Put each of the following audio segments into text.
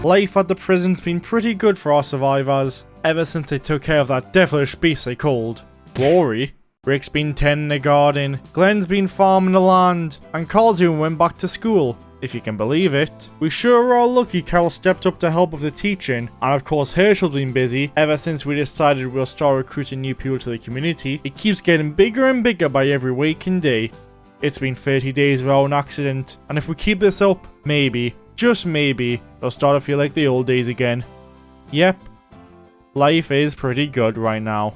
Life at the prison's been pretty good for our survivors, ever since they took care of that devilish beast they called Glory. Rick's been tending the garden, Glenn's been farming the land, and Carl's even went back to school, if you can believe it. We sure are lucky Carol stepped up to help with the teaching, and of course Herschel's been busy ever since we decided we'll start recruiting new people to the community. It keeps getting bigger and bigger by every waking day. It's been 30 days without an accident, and if we keep this up, maybe, just maybe, they'll start to feel like the old days again. Yep, life is pretty good right now.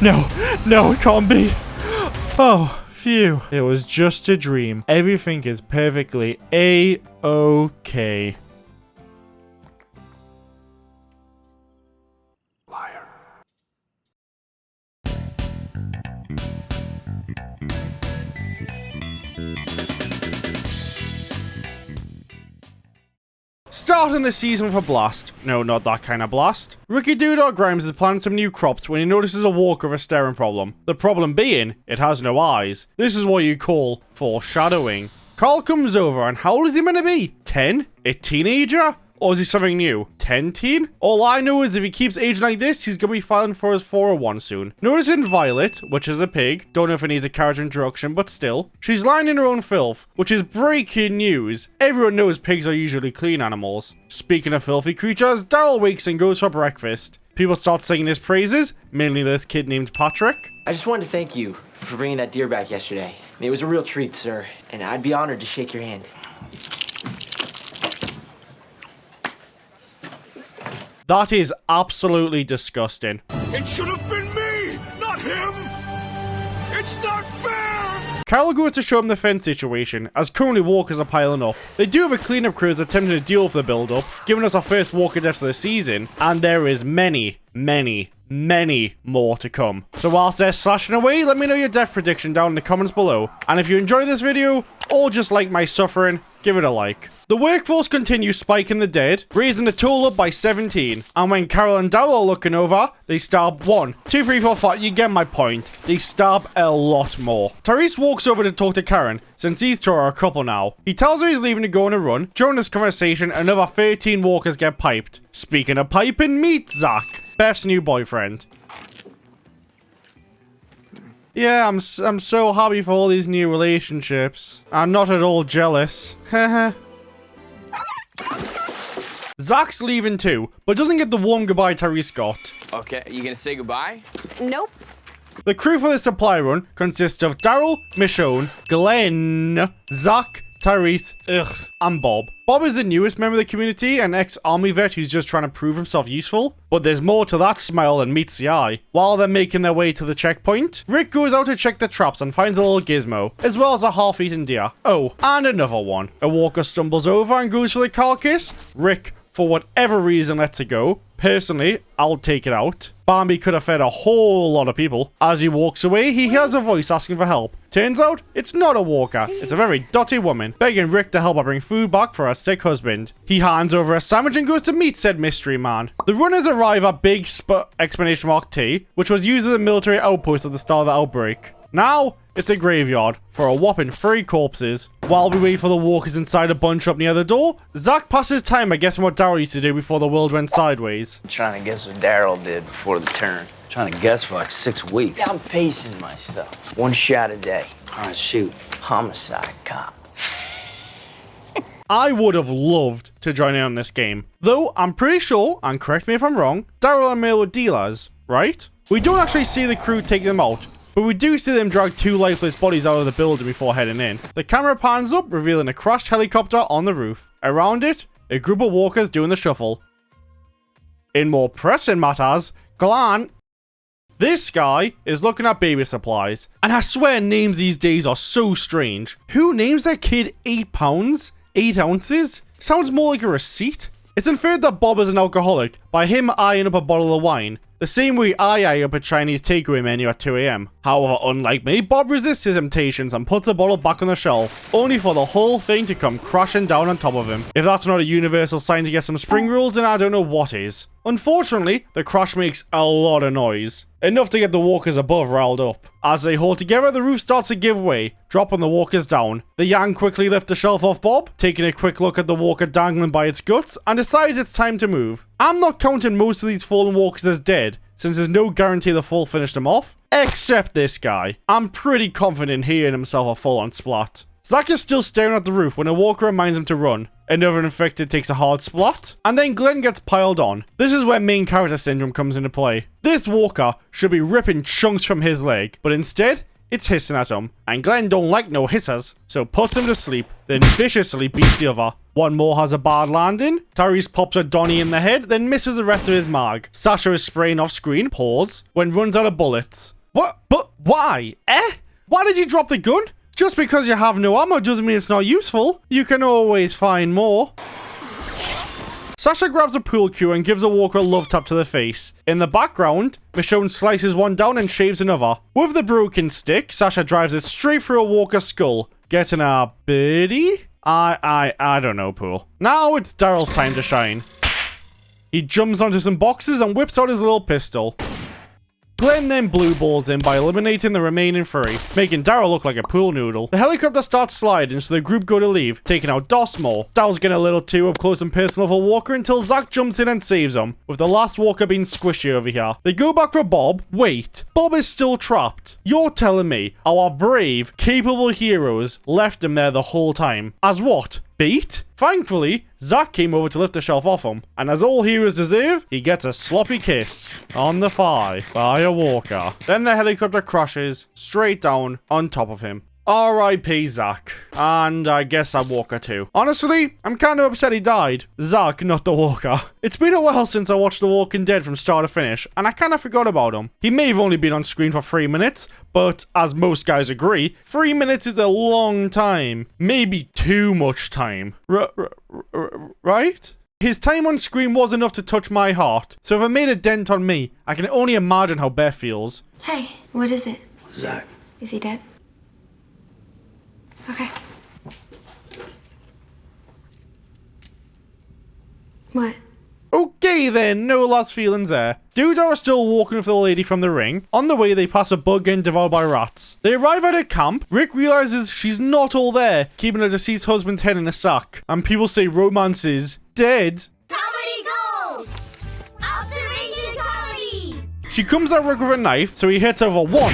No, it can't be. Oh, phew. It was just a dream. Everything is perfectly A-okay. Starting the season with a blast. No, not that kind of blast. Rookie Doodar Grimes is planting some new crops when he notices a walker with a staring problem. The problem being, it has no eyes. This is what you call foreshadowing. Carl comes over, and how old is he meant to be? 10? A teenager? Or is he something new? 10 teen? All I know is if he keeps aging like this, he's gonna be filing for his 401 soon. Noticing Violet, which is a pig, don't know if it needs a character introduction, but still. She's lying in her own filth, which is breaking news. Everyone knows pigs are usually clean animals. Speaking of filthy creatures, Daryl wakes and goes for breakfast. People start singing his praises, mainly this kid named Patrick. I just wanted to thank you for bringing that deer back yesterday. It was a real treat, sir, and I'd be honored to shake your hand. That is absolutely disgusting. It should have been me, not him! It's not fair! Carol goes to show him the fence situation, as currently walkers are piling up. They do have a cleanup crew attempting to deal with the build-up, giving us our first walker deaths of the season, and there is many more to come. So whilst they're slashing away, let me know your death prediction down in the comments below. And if you enjoy this video, or just like my suffering, give it a like. The workforce continues spiking the dead, raising the total up by 17. And when Carol and Daryl are looking over, they stab 1, 2, 3, 4, 5. You get my point. They stab a lot more. Tyrese walks over to talk to Karen, since these two are a couple now. He tells her he's leaving to go on a run. During this conversation, another 13 walkers get piped. Speaking of piping, meet Zach, Beth's new boyfriend. Yeah, I'm so happy for all these new relationships. I'm not at all jealous. Heh. Zach's leaving too, but doesn't get the warm goodbye Tyrese got. Okay, you gonna say goodbye? Nope. The crew for the supply run consists of Daryl, Michonne, Glenn, Zach, Tyrese, and Bob. Bob is the newest member of the community, an ex-army vet who's just trying to prove himself useful. But there's more to that smile than meets the eye. While they're making their way to the checkpoint, Rick goes out to check the traps and finds a little gizmo, as well as a half-eaten deer. Oh, and another one. A walker stumbles over and goes for the carcass. Rick, for whatever reason, lets it go. Personally, I'll take it out. Bambi could have fed a whole lot of people. As he walks away, he hears a voice asking for help. Turns out, it's not a walker. It's a very dirty woman, begging Rick to help her bring food back for her sick husband. He hands over a sandwich and goes to meet said mystery man. The runners arrive at Big T, which was used as a military outpost at the start of the outbreak. Now, it's a graveyard for a whopping 3 corpses. While we wait for the walkers inside to bunch up near the door, Zach passes time by guessing what Daryl used to do before the world went sideways. I'm trying to guess what Daryl did before the turn. Trying to guess for like 6 weeks. Yeah, I'm pacing myself. 1 shot a day. All right, shoot. Homicide cop. I would have loved to join in on this game. Though, I'm pretty sure, and correct me if I'm wrong, Daryl and May were dealers, right? We don't actually see the crew take them out. but we do see them drag 2 lifeless bodies out of the building before heading in. The camera pans up, revealing a crashed helicopter on the roof. Around it, a group of walkers doing the shuffle. In more pressing matters, Glenn... This guy is looking at baby supplies, and I swear names these days are so strange. Who names their kid 8 pounds? 8 ounces? Sounds more like a receipt. It's inferred that Bob is an alcoholic by him eyeing up a bottle of wine, the same way I eye up a Chinese takeaway menu at 2 AM. However, unlike me, Bob resists his temptations and puts the bottle back on the shelf, only for the whole thing to come crashing down on top of him. If that's not a universal sign to get some spring rolls, then I don't know what is. Unfortunately, the crash makes a lot of noise, enough to get the walkers above riled up. As they hold together, the roof starts to give way, dropping the walkers down. The Yang quickly lift the shelf off Bob, taking a quick look at the walker dangling by its guts, and decides it's time to move. I'm not counting most of these fallen walkers as dead, since there's no guarantee the fall finished them off, except this guy. I'm pretty confident he and himself are full on splat. Zach is still staring at the roof when a walker reminds him to run. Another infected takes a hard splat, and then Glenn gets piled on. This is where main character syndrome comes into play. This walker should be ripping chunks from his leg, but instead, it's hissing at him. And Glenn don't like no hissers, so puts him to sleep, then viciously beats the other. One more has a bad landing. Tyrese pops a Donnie in the head, then misses the rest of his mag. Sasha is spraying off screen, pause, when runs out of bullets. What? But why? Why did you drop the gun? Just because you have no ammo doesn't mean it's not useful. You can always find more. Sasha grabs a pool cue and gives a walker a love tap to the face. In the background, Michonne slices one down and shaves another. With the broken stick, Sasha drives it straight through a walker's skull, getting a birdie? I don't know, Pool. Now it's Daryl's time to shine. He jumps onto some boxes and whips out his little pistol. Glenn then blue balls him by eliminating the remaining 3, making Daryl look like a pool noodle. The helicopter starts sliding, so the group go to leave, taking out Dosmore. Daryl's getting a little too up close and personal for Walker until Zach jumps in and saves him, with the last Walker being squishy over here. They go back for Bob. Wait, Bob is still trapped. You're telling me our brave, capable heroes left him there the whole time. As what? Bait? Thankfully, Zach came over to lift the shelf off him, and as all heroes deserve, he gets a sloppy kiss on the thigh by a walker. Then the helicopter crashes straight down on top of him. R.I.P. Zach. And I guess that walker too. Honestly, I'm kind of upset he died. Zach, not the walker. It's been a while since I watched The Walking Dead from start to finish, and I kind of forgot about him. He may have only been on screen for 3 minutes, but as most guys agree, 3 minutes is a long time. Maybe too much time. Right? His time on screen was enough to touch my heart, so if it made a dent on me, I can only imagine how Beth feels. Hey, what is it? Zach. Is he dead? Okay. What? Okay then, no lost feelings there. Dudar is still walking with the lady from the ring. On the way, they pass a bug getting devoured by rats. They arrive at a camp. Rick realizes she's not all there, keeping her deceased husband's head in a sack. And people say romance is dead. Comedy gold! Observation comedy! She comes at Rick with a knife, so he hits her for 1,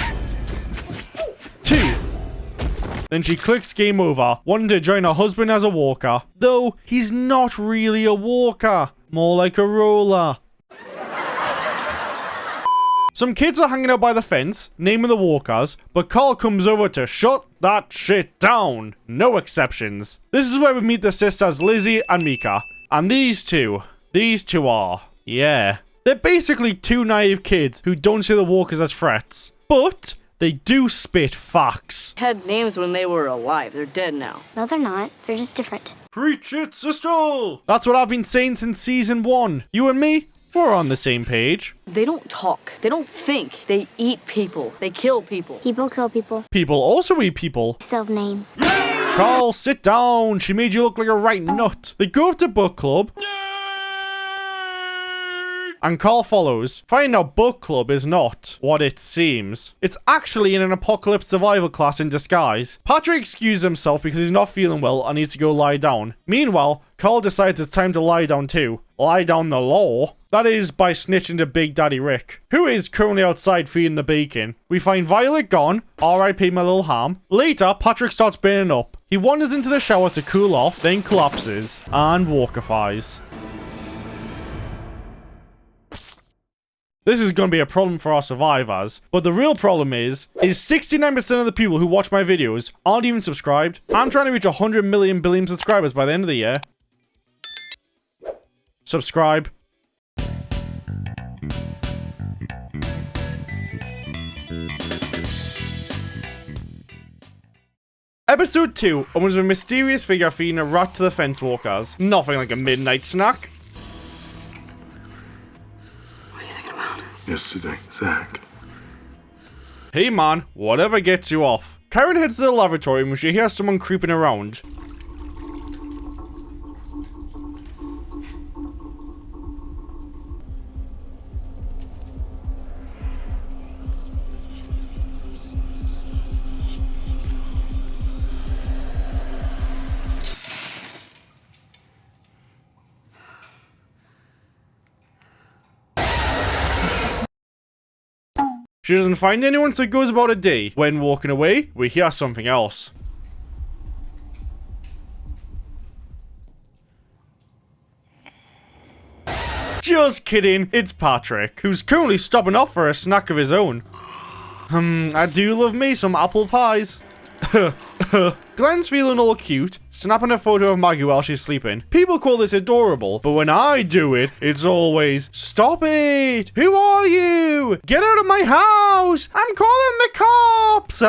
2. Then she clicks game over, wanting to join her husband as a walker. Though, he's not really a walker. More like a roller. Some kids are hanging out by the fence, naming the walkers, but Carl comes over to shut that shit down. No exceptions. This is where we meet the sisters Lizzie and Mika. And these two are, yeah. They're basically 2 naive kids who don't see the walkers as threats. But they do spit facts. Had names when they were alive. They're dead now. No, they're not. They're just different. Preach it, sister! That's what I've been saying since season 1. You and me, we're on the same page. They don't talk. They don't think. They eat people. They kill people. People kill people. People also eat people. They still have names. Carl, sit down. She made you look like a right nut. They go to book club. And Carl follows, finding out book club is not what it seems. It's actually in an apocalypse survival class in disguise. Patrick excuses himself because he's not feeling well and needs to go lie down. Meanwhile, Carl decides it's time to lie down too. Lie down the law. That is by snitching to Big Daddy Rick, who is currently outside feeding the bacon. We find Violet gone, R.I.P. my little ham. Later, Patrick starts burning up. He wanders into the showers to cool off, then collapses and walkifies. This is going to be a problem for our survivors. But the real problem is 69% of the people who watch my videos aren't even subscribed. I'm trying to reach 100 million billion subscribers by the end of the year. Subscribe. Episode 2 opens with a mysterious figure feeding a rat to the fence walkers. Nothing like a midnight snack. What are you thinking about? Yesterday, Zach. Hey man, whatever gets you off. Karen heads to the lavatory when she hears someone creeping around. She doesn't find anyone, so it goes about a day. When walking away, we hear something else. Just kidding, it's Patrick, who's currently stopping off for a snack of his own. I do love me some apple pies. Glenn's feeling all cute, snapping a photo of Maggie while she's sleeping. People call this adorable, but when I do it, it's always, stop it! Who are you? Get out of my house! I'm calling the cops!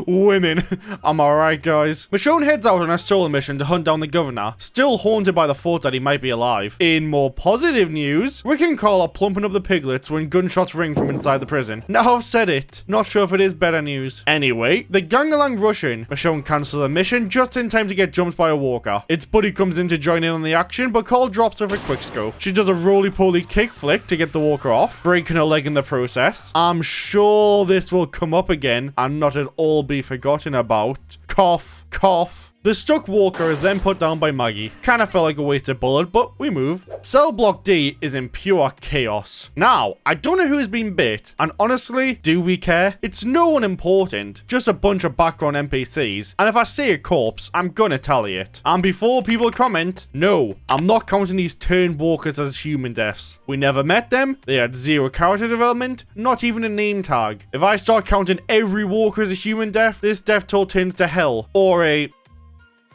Women. I'm alright, guys. Michonne heads out on a solo mission to hunt down the governor, still haunted by the thought that he might be alive. In more positive news, Rick and Carl are plumping up the piglets when gunshots ring from inside the prison. Now I've said it. Not sure if it is better news. Anyway, the gang along rushing. Michonne cancels the mission just in time to get jumped by a walker. Its buddy comes in to join in on the action, but Carl drops her with a quick scope. She does a roly-poly kick flick to get the walker off, breaking her leg in the process. I'm sure this will come up again and not at all be forgotten about. Cough, cough. The stuck walker is then put down by Maggie. Kinda felt like a wasted bullet, but we move. Cell block D is in pure chaos. Now, I don't know who's been bit, and honestly, do we care? It's no one important, just a bunch of background NPCs, and if I see a corpse, I'm gonna tally it. And before people comment, no, I'm not counting these turned walkers as human deaths. We never met them, they had zero character development, not even a name tag. If I start counting every walker as a human death, this death toll turns to hell, or a...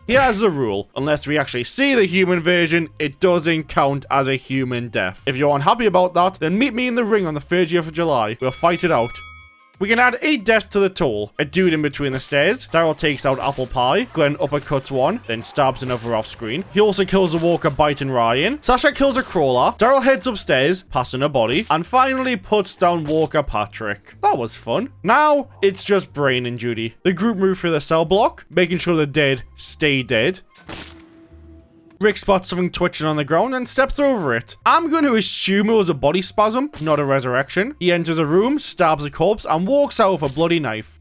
Here's the rule, unless we actually see the human version, it doesn't count as a human death. If you're unhappy about that, then meet me in the ring on the 30th of July. We'll fight it out. We can add 8 deaths to the toll. A dude in between the stairs. Daryl takes out apple pie. Glenn uppercuts one, then stabs another off screen. He also kills a walker biting Ryan. Sasha kills a crawler. Daryl heads upstairs, passing a body, and finally puts down walker Patrick. That was fun. Now, it's just Brain and Judy. The group move through the cell block, making sure the dead stay dead. Rick spots something twitching on the ground and steps over it. I'm going to assume it was a body spasm, not a resurrection. He enters a room, stabs a corpse, and walks out with a bloody knife.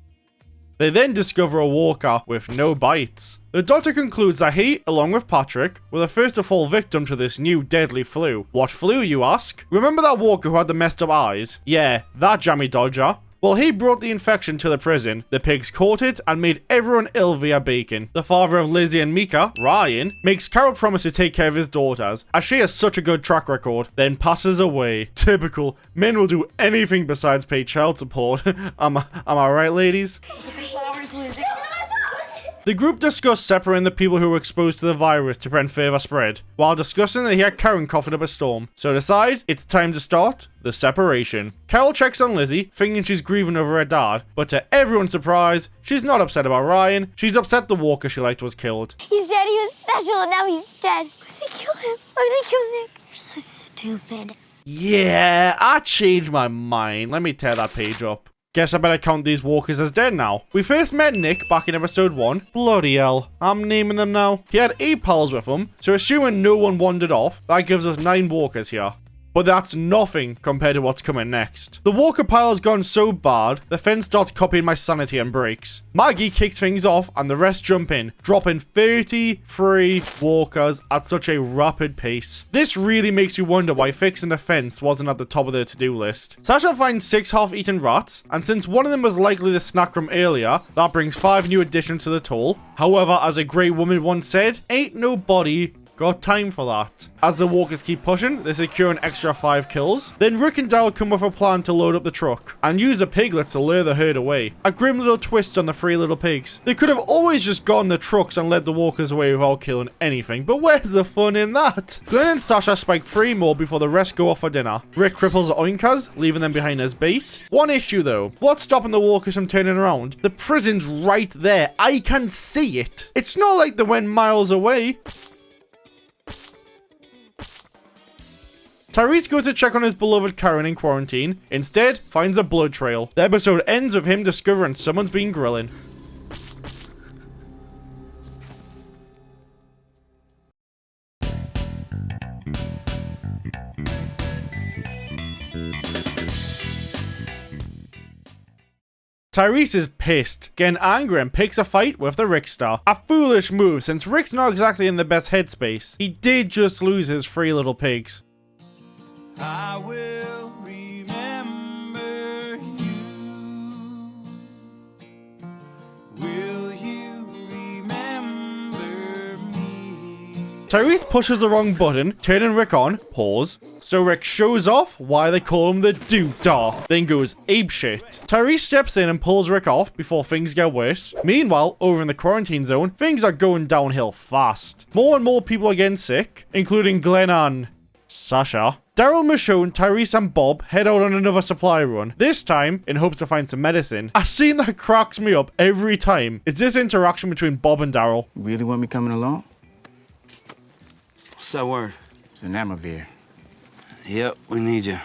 They then discover a walker with no bites. The doctor concludes that he, along with Patrick, were the first to fall victim to this new deadly flu. What flu, you ask? Remember that walker who had the messed up eyes? Yeah, that jammy dodger. Well, he brought the infection to the prison. The pigs caught it and made everyone ill via bacon. The father of Lizzie and Mika, Ryan, makes Carol promise to take care of his daughters, as she has such a good track record, then passes away. Typical. Men will do anything besides pay child support. Am I right, ladies? The group discussed separating the people who were exposed to the virus to prevent further spread. While discussing, they hear Karen coughing up a storm. So decide it's time to start the separation. Carol checks on Lizzie, thinking she's grieving over her dad, but to everyone's surprise, she's not upset about Ryan. She's upset the walker she liked was killed. He said he was special and now he's dead. Why did they kill him? Why did they kill Nick? You're so stupid. Yeah, I changed my mind. Let me tear that page up. Guess I better count these walkers as dead now. We first met Nick back in episode 1. Bloody hell. I'm naming them now. He had 8 pals with him, so assuming no one wandered off, that gives us 9 walkers here. But that's nothing compared to what's coming next. The walker pile has gone so bad, the fence starts copying my sanity and breaks. Maggie kicks things off and the rest jump in, dropping 33 walkers at such a rapid pace. This really makes you wonder why fixing the fence wasn't at the top of their to-do list. Sasha finds 6 half-eaten rats, and since one of them was likely the snack from earlier, that brings 5 new additions to the toll. However, as a great woman once said, ain't no body Got time for that. As the walkers keep pushing, they secure an extra 5 kills. Then Rick and Daryl come with a plan to load up the truck and use the piglets to lure the herd away. A grim little twist on the 3 little pigs. They could have always just gone the trucks and led the walkers away without killing anything, but where's the fun in that? Glenn and Sasha spike 3 more before the rest go off for dinner. Rick cripples the oinkers, leaving them behind as bait. One issue though, what's stopping the walkers from turning around? The prison's right there. I can see it. It's not like they went miles away. Tyrese goes to check on his beloved Karen in quarantine. Instead, finds a blood trail. The episode ends with him discovering someone's been grilling. Tyrese is pissed, getting angry and picks a fight with the Rick star. A foolish move since Rick's not exactly in the best headspace. He did just lose his 3 little pigs. I will remember you. Will you remember me? Tyrese pushes the wrong button, turning Rick on, pause. So Rick shows off why they call him the Doodah, then goes apeshit. Tyrese steps in and pulls Rick off before things get worse. Meanwhile, over in the quarantine zone, things are going downhill fast. More and more people are getting sick, including Glenn and Sasha. Daryl, Michonne, Tyrese and Bob head out on another supply run, this time in hopes to find some medicine. A scene that cracks me up every time is this interaction between Bob and Daryl. You really want me coming along? What's that word? It's an Amavir. Yep, we need you.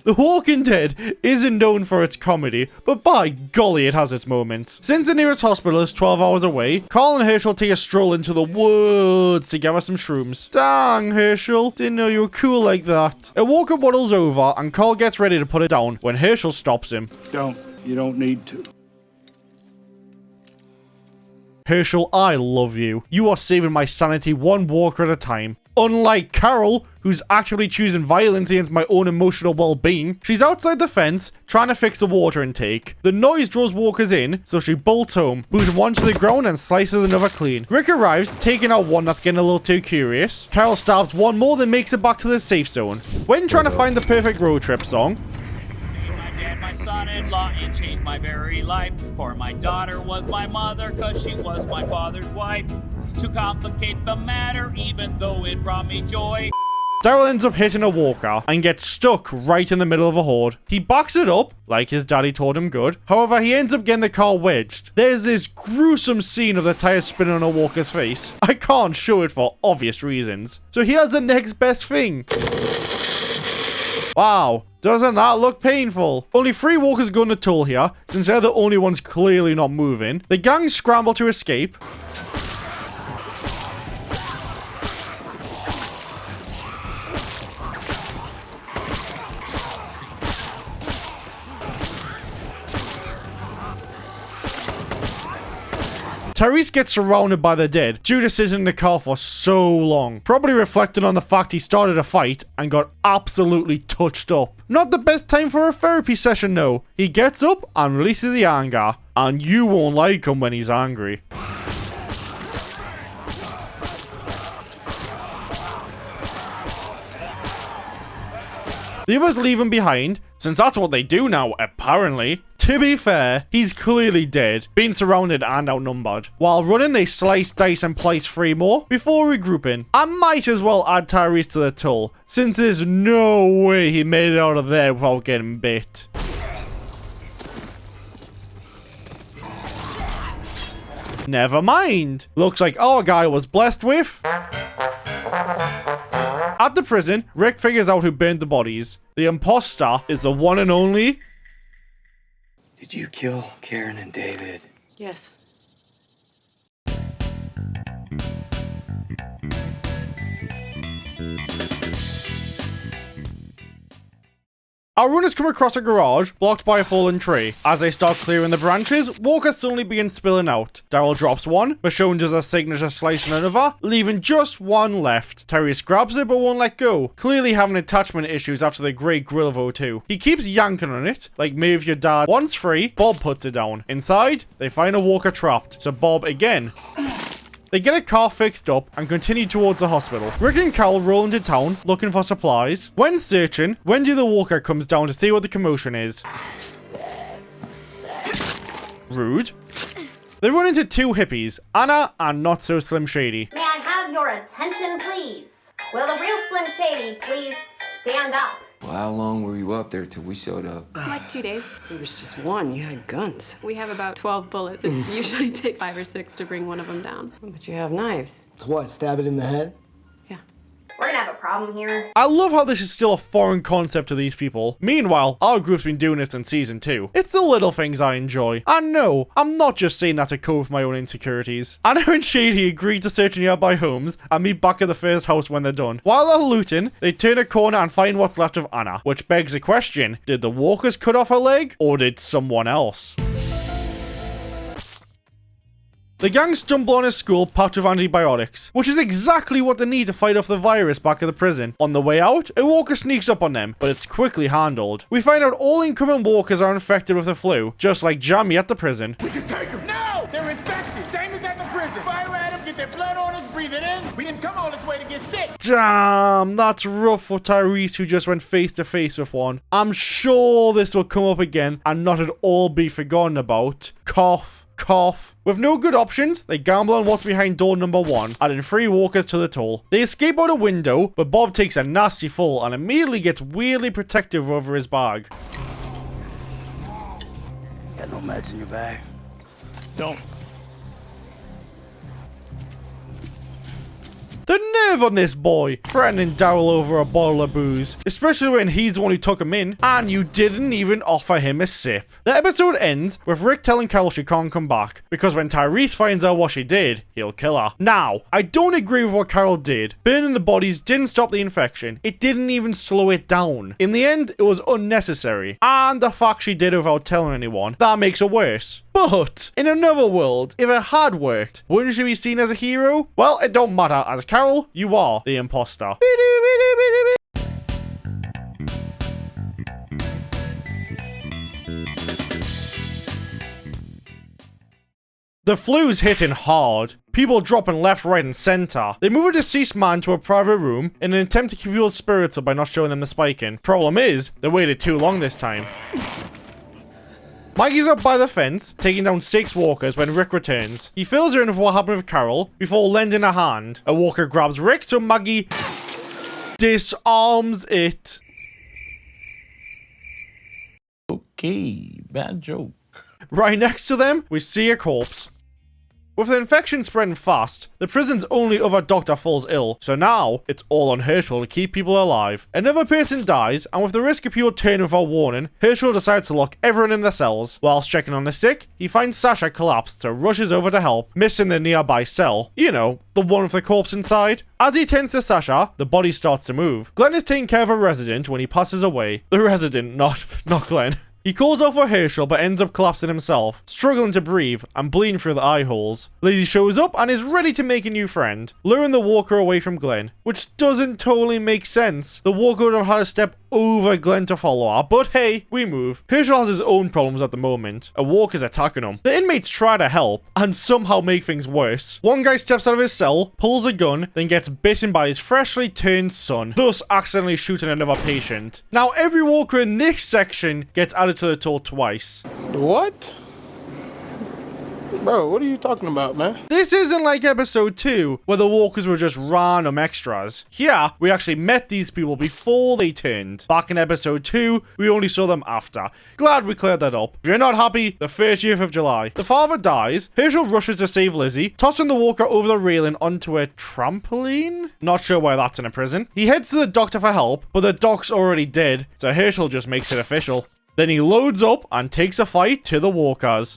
The Walking Dead isn't known for its comedy, but by golly it has its moments. Since the nearest hospital is 12 hours away, Carl and Herschel take a stroll into the woods to gather some shrooms. Dang, Herschel, didn't know you were cool like that. A walker waddles over and Carl gets ready to put it down when Herschel stops him. You don't need to. Herschel, I love you. You are saving my sanity one walker at a time. Unlike Carol, who's actively choosing violence against my own emotional well-being, she's outside the fence, trying to fix the water intake. The noise draws walkers in, so she bolts home, booting one to the ground and slices another clean. Rick arrives, taking out one that's getting a little too curious. Carol stabs one more, then makes it back to the safe zone. When trying to find the perfect road trip song, my son-in-law, it changed my very life. For my daughter was my mother, cause she was my father's wife. To complicate the matter, even though it brought me joy. Daryl ends up hitting a walker and gets stuck right in the middle of a horde. He backs it up, like his daddy told him good. However, he ends up getting the car wedged. There's this gruesome scene of the tire spinning on a walker's face. I can't show it for obvious reasons. So here's the next best thing. Wow, doesn't that look painful? Only 3 walkers go on the toll here, since they're the only ones clearly not moving. The gang scramble to escape. Tyrese gets surrounded by the dead due to sitting in the car for so long, probably reflecting on the fact he started a fight and got absolutely touched up. Not the best time for a therapy session though. He gets up and releases the anger, and you won't like him when he's angry. The others leave him behind, since that's what they do now, apparently. To be fair, he's clearly dead, being surrounded and outnumbered. While running, they slice, dice, and place 3 more before regrouping. I might as well add Tyrese to the toll, since there's no way he made it out of there without getting bit. Never mind. Looks like our guy was blessed with... At the prison, Rick figures out who burned the bodies. The imposter is the one and only... Did you kill Karen and David? Yes. Our runners come across a garage, blocked by a fallen tree. As they start clearing the branches, walkers suddenly begin spilling out. Daryl drops one, Michonne does a signature slice on another, leaving just one left. Tyrese grabs it but won't let go, clearly having attachment issues after the great grill of O2. He keeps yanking on it, like maybe if your dad wants free, Bob puts it down. Inside, they find a walker trapped, so Bob again... They get a car fixed up and continue towards the hospital. Rick and Carol roll into town looking for supplies. When searching, Wendy the Walker comes down to see what the commotion is. Rude. They run into two hippies, Anna and Not So Slim Shady. May I have your attention, please? Will the real Slim Shady please stand up? Well, how long were you up there till we showed up? Like 2 days. It was just one. You had guns. We have about 12 bullets. It usually takes 5 or 6 to bring one of them down. But you have knives. What, stab it in the head? We're gonna have a problem here. I love how this is still a foreign concept to these people. Meanwhile, our group's been doing this in season 2. It's the little things I enjoy. And no, I'm not just saying that to cope with my own insecurities. Anna and Shady agree to search nearby homes and meet back at the first house when they're done. While they're looting, they turn a corner and find what's left of Anna, which begs the question, did the walkers cut off her leg, or did someone else? The gang stumble on a school packed with antibiotics, which is exactly what they need to fight off the virus back at the prison. On the way out, a walker sneaks up on them, but it's quickly handled. We find out all incoming walkers are infected with the flu, just like Jamie at the prison. We can take him. No! They're infected! Same as at the prison. Fire at them, get their blood on us, breathe it in. We didn't come all this way to get sick. Damn, that's rough for Tyrese, who just went face to face with one. I'm sure this will come up again and not at all be forgotten about. Cough, cough. With no good options, they gamble on what's behind door number 1, adding 3 walkers to the toll. They escape out a window, but Bob takes a nasty fall and immediately gets weirdly protective over his bag. Got no meds in your bag? Don't. The nerve on this boy, threatening Daryl over a bottle of booze, especially when he's the one who took him in, and you didn't even offer him a sip. The episode ends with Rick telling Carol she can't come back, because when Tyrese finds out what she did, he'll kill her. Now, I don't agree with what Carol did. Burning the bodies didn't stop the infection, it didn't even slow it down. In the end, it was unnecessary, and the fact she did it without telling anyone, that makes it worse. But, in another world, if it had worked, wouldn't she be seen as a hero? Well, it don't matter, as Carol, you are the imposter. The flu's hitting hard. People dropping left, right, and center. They move a deceased man to a private room in an attempt to keep people's spirits up by not showing them the spiking. Problem is, they waited too long this time. Maggie's up by the fence, taking down 6 walkers when Rick returns. He fills her in with what happened with Carol before lending a hand. A walker grabs Rick, so Maggie disarms it. Okay, bad joke. Right next to them, we see a corpse. With the infection spreading fast, the prison's only other doctor falls ill, so now it's all on Herschel to keep people alive. Another person dies, and with the risk of people turning without warning, Herschel decides to lock everyone in the cells. Whilst checking on the sick, he finds Sasha collapsed, so rushes over to help, missing the nearby cell. You know, the one with the corpse inside. As he tends to Sasha, the body starts to move. Glenn is taking care of a resident when he passes away. The resident, not Glenn. He calls out for Herschel but ends up collapsing himself, struggling to breathe and bleeding through the eye holes. Lizzie shows up and is ready to make a new friend, luring the walker away from Glenn, which doesn't totally make sense. The walker would have had to step over Glenn to follow her, but hey, we move. Herschel has his own problems at the moment. A walker's attacking him. The inmates try to help and somehow make things worse. One guy steps out of his cell, pulls a gun, then gets bitten by his freshly turned son, thus accidentally shooting another patient. Now every walker in this section gets added to the toll twice. What? Bro, what are you talking about, man? This isn't like episode 2, where the walkers were just random extras. Here, we actually met these people before they turned. Back in episode 2, we only saw them after. Glad we cleared that up. If you're not happy, the 30th of July. The father dies. Herschel rushes to save Lizzie, tossing the walker over the railing onto a trampoline? Not sure why that's in a prison. He heads to the doctor for help, but the doc's already dead, so Herschel just makes it official. Then he loads up and takes a fight to the walkers.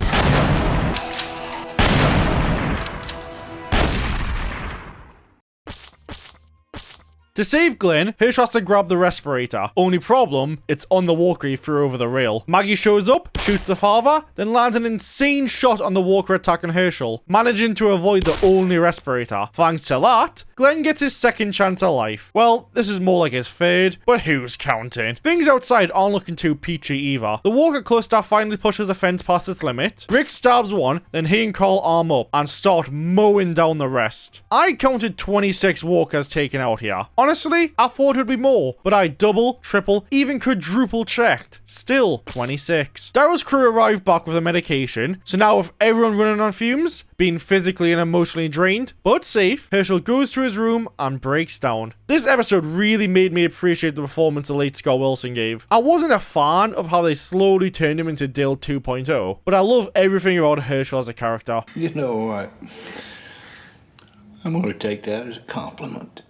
To save Glenn, Herschel has to grab the respirator. Only problem, it's on the walker he threw over the rail. Maggie shows up, shoots the father, then lands an insane shot on the walker attacking Herschel, managing to avoid the only respirator. Thanks to that, Glenn gets his second chance at life. Well, this is more like his third, but who's counting? Things outside aren't looking too peachy either. The Walker cluster finally pushes the fence past its limit. Rick stabs one, then he and Carl arm up and start mowing down the rest. I counted 26 Walkers taken out here. Honestly, I thought it would be more, but I double, triple, even quadruple checked. Still, 26. Daryl's crew arrived back with the medication, so now with everyone running on fumes, being physically and emotionally drained, but safe, Herschel goes to his room and breaks down. This episode really made me appreciate the performance the late Scott Wilson gave. I wasn't a fan of how they slowly turned him into Dale 2.0, but I love everything about Herschel as a character. You know what? I'm gonna take that as a compliment.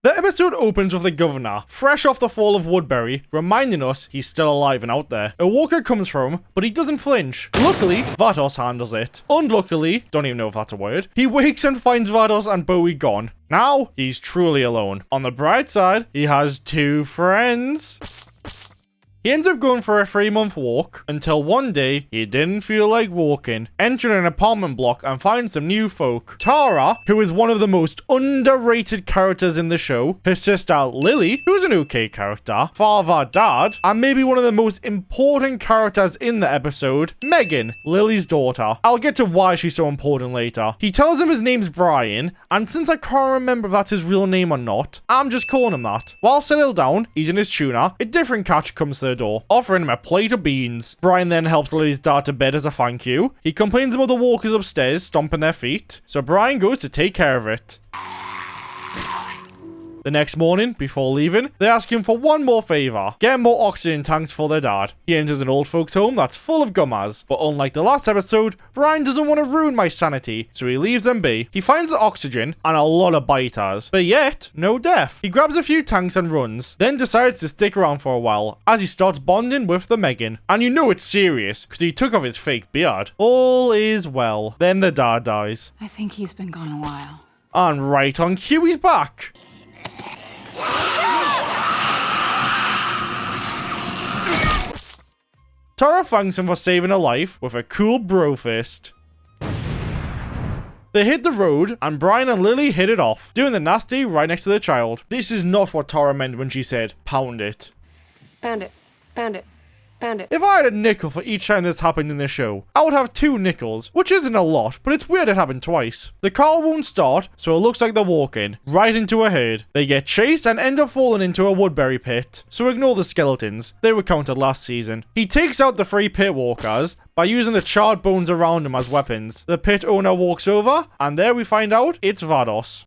The episode opens with the governor, fresh off the fall of Woodbury, reminding us he's still alive and out there. A Walker comes for him, but he doesn't flinch. Luckily, Vados handles it. Unluckily, don't even know if that's a word, he wakes and finds Vados and Bowie gone. Now, he's truly alone. On the bright side, he has 2 friends. He ends up going for a 3-month walk until one day he didn't feel like walking, entering an apartment block and finds some new folk. Tara, who is one of the most underrated characters in the show, her sister Lily, who's an okay character, father Dad, and maybe one of the most important characters in the episode, Megan, Lily's daughter. I'll get to why she's so important later. He tells him his name's Brian, and since I can't remember if that's his real name or not, I'm just calling him that. While settled down, eating his tuna, a different catch comes to the door, offering him a plate of beans. Brian then helps Lily's dad to bed as a thank you. He complains about the walkers upstairs stomping their feet, so Brian goes to take care of it. The next morning, before leaving, they ask him for one more favor. Get more oxygen tanks for their dad. He enters an old folks home that's full of gummers, but unlike the last episode, Brian doesn't want to ruin my sanity, so he leaves them be. He finds the oxygen and a lot of biters, but yet, no death. He grabs a few tanks and runs, then decides to stick around for a while, as he starts bonding with the Megan. And you know it's serious, because he took off his fake beard. All is well. Then the dad dies. I think he's been gone a while. And right on cue, he's back. Tara thanks him for saving her life with a cool bro fist. They hit the road, and Brian and Lily hit it off, doing the nasty right next to the child. This is not what Tara meant when she said, pound it. Pound it. Pound it. Pound it. If I had a nickel for each time this happened in the show, I would have 2 nickels, which isn't a lot, but it's weird it happened twice. The car won't start, so it looks like they're walking, right into a herd. They get chased and end up falling into a Woodbury pit, so ignore the skeletons. They were counted last season. He takes out the 3 pit walkers by using the charred bones around him as weapons. The pit owner walks over, and there we find out it's Vados.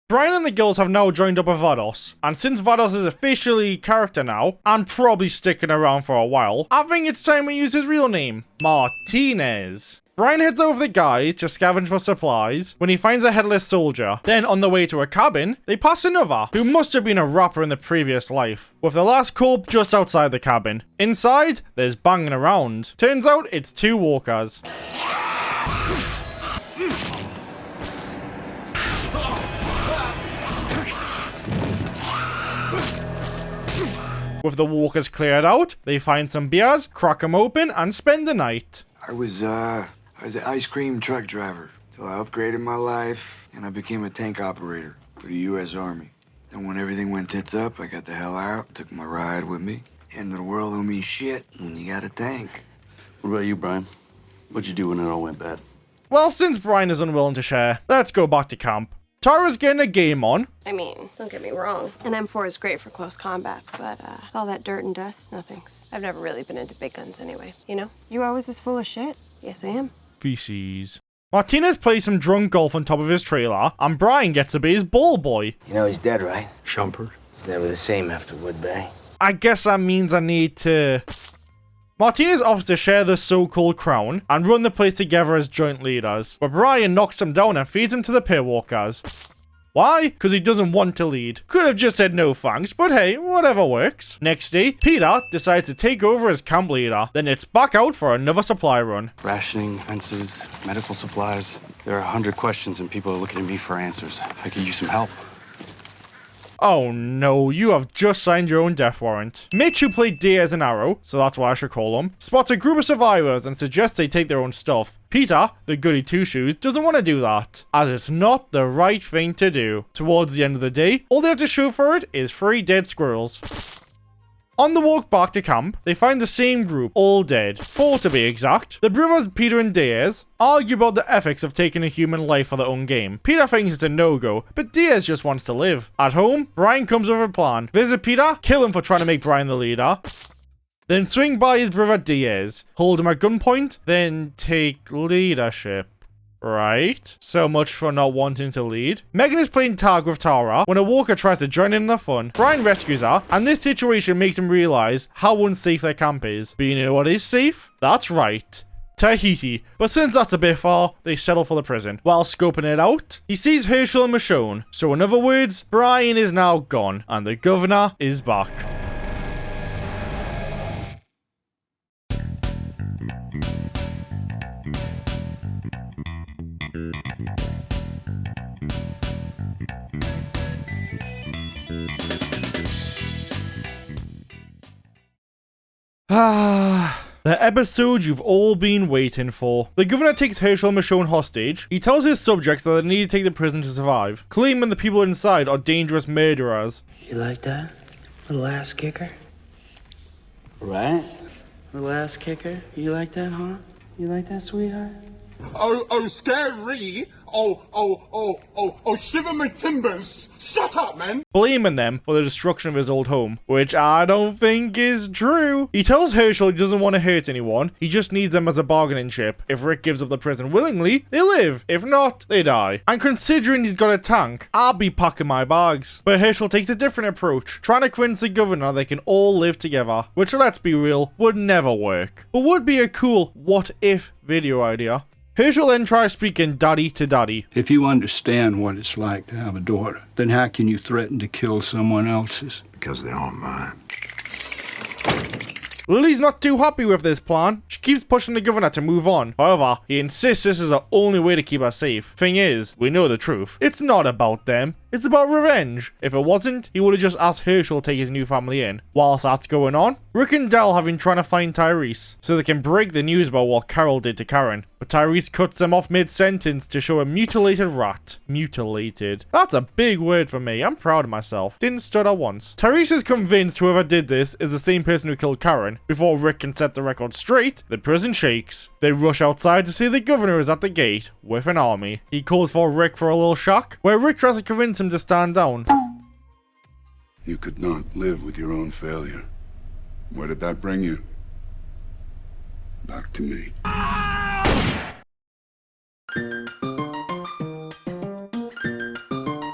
Brian and the girls have now joined up with Vados, and since Vados is officially character now, and probably sticking around for a while, I think it's time we use his real name, Martinez. Brian heads over the guys to scavenge for supplies when he finds a headless soldier. Then on the way to a cabin, they pass another, who must have been a rapper in the previous life, with the last corpse just outside the cabin. Inside, there's banging around. Turns out it's 2 walkers. With the walkers cleared out, they find some beers, crack them open, and spend the night. I was an ice cream truck driver till I upgraded my life and I became a tank operator for the U.S. Army. Then when everything went tits up, I got the hell out, took my ride with me. End of the world don't mean shit when you got a tank. What about you, Brian? What'd you do when it all went bad? Well, since Brian is unwilling to share, let's go back to camp. Tara's getting a game on. I mean, don't get me wrong. An M4 is great for close combat, but all that dirt and dust, no thanks. I've never really been into big guns anyway, you know? You always as full of shit. Yes, I am. Feces. Martinez plays some drunk golf on top of his trailer, and Brian gets to be his ball boy. You know he's dead, right? Shumpert. He's never the same after Woodbury. I guess that means I need to... Martinez offers to share the so-called crown and run the place together as joint leaders, but Brian knocks him down and feeds him to the pit walkers. Why? Because he doesn't want to lead. Could have just said no thanks, but hey, whatever works. Next day, Peter decides to take over as camp leader. Then it's back out for another supply run. Rationing, fences, medical supplies. There are 100 questions and people are looking at me for answers. I could use some help. Oh no, you have just signed your own death warrant. Mitch, who played Diaz and Arrow, so that's what I should call him, spots a group of survivors and suggests they take their own stuff. Peter, the goody two-shoes, doesn't want to do that, as it's not the right thing to do. Towards the end of the day, all they have to show for it is 3 dead squirrels. On the walk back to camp, they find the same group, all dead. 4 to be exact. The brothers Peter and Diaz argue about the ethics of taking a human life for their own game. Peter thinks it's a no-go, but Diaz just wants to live. At home, Brian comes with a plan. Visit Peter, kill him for trying to make Brian the leader, then swing by his brother Diaz, hold him at gunpoint, then take leadership. Right? So much for not wanting to lead. Megan is playing tag with Tara when a walker tries to join in the fun. Brian rescues her, and this situation makes him realize how unsafe their camp is. But you know what is safe? That's right. Tahiti. But since that's a bit far, they settle for the prison. While scoping it out, he sees Herschel and Michonne. So in other words, Brian is now gone, and the governor is back. The episode you've all been waiting for. The governor takes Herschel and Michonne hostage. He tells his subjects that they need to take the prison to survive, claiming the people inside are dangerous murderers. You like that? Little ass kicker? Right? Little ass kicker? You like that, huh? You like that, sweetheart? Oh, scary. Oh, shiver my timbers. Shut up, man. Blaming them for the destruction of his old home, which I don't think is true. He tells Herschel he doesn't want to hurt anyone, he just needs them as a bargaining chip. If Rick gives up the prison willingly, they live. If not, they die. And considering he's got a tank, I'll be packing my bags. But Herschel takes a different approach, trying to convince the governor they can all live together, which, let's be real, would never work. But would be a cool what-if video idea. Herschel then tries speaking daddy to daddy. If you understand what it's like to have a daughter, then how can you threaten to kill someone else's? Because they aren't mine. Lily's not too happy with this plan. She keeps pushing the governor to move on. However, he insists this is the only way to keep her safe. Thing is, we know the truth. It's not about them. It's about revenge. If it wasn't, he would have just asked Herschel to take his new family in. Whilst that's going on, Rick and Daryl have been trying to find Tyrese so they can break the news about what Carol did to Karen. But Tyrese cuts them off mid-sentence to show a mutilated rat. Mutilated. That's a big word for me. I'm proud of myself. Didn't stutter once. Tyrese is convinced whoever did this is the same person who killed Karen. Before Rick can set the record straight, the prison shakes. They rush outside to see the governor is at the gate with an army. He calls for Rick for a little shock, where Rick tries to convince him to stand down. You could not live with your own failure. Where did that bring you? Back to me.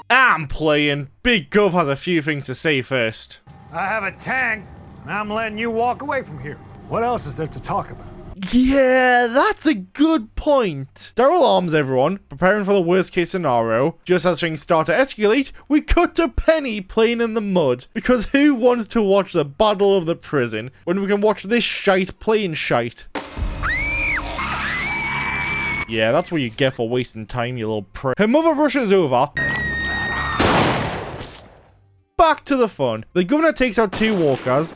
I'm playing. Big Gov has a few things to say first. I have a tank, and I'm letting you walk away from here. What else is there to talk about? Yeah, that's a good point. Daryl arms everyone, preparing for the worst case scenario. Just as things start to escalate, we cut to Penny playing in the mud. Because who wants to watch the battle of the prison when we can watch this shite playing shite? Yeah, that's what you get for wasting time, you little prick. Her mother rushes over. Back to the fun. The governor takes out 2 walkers,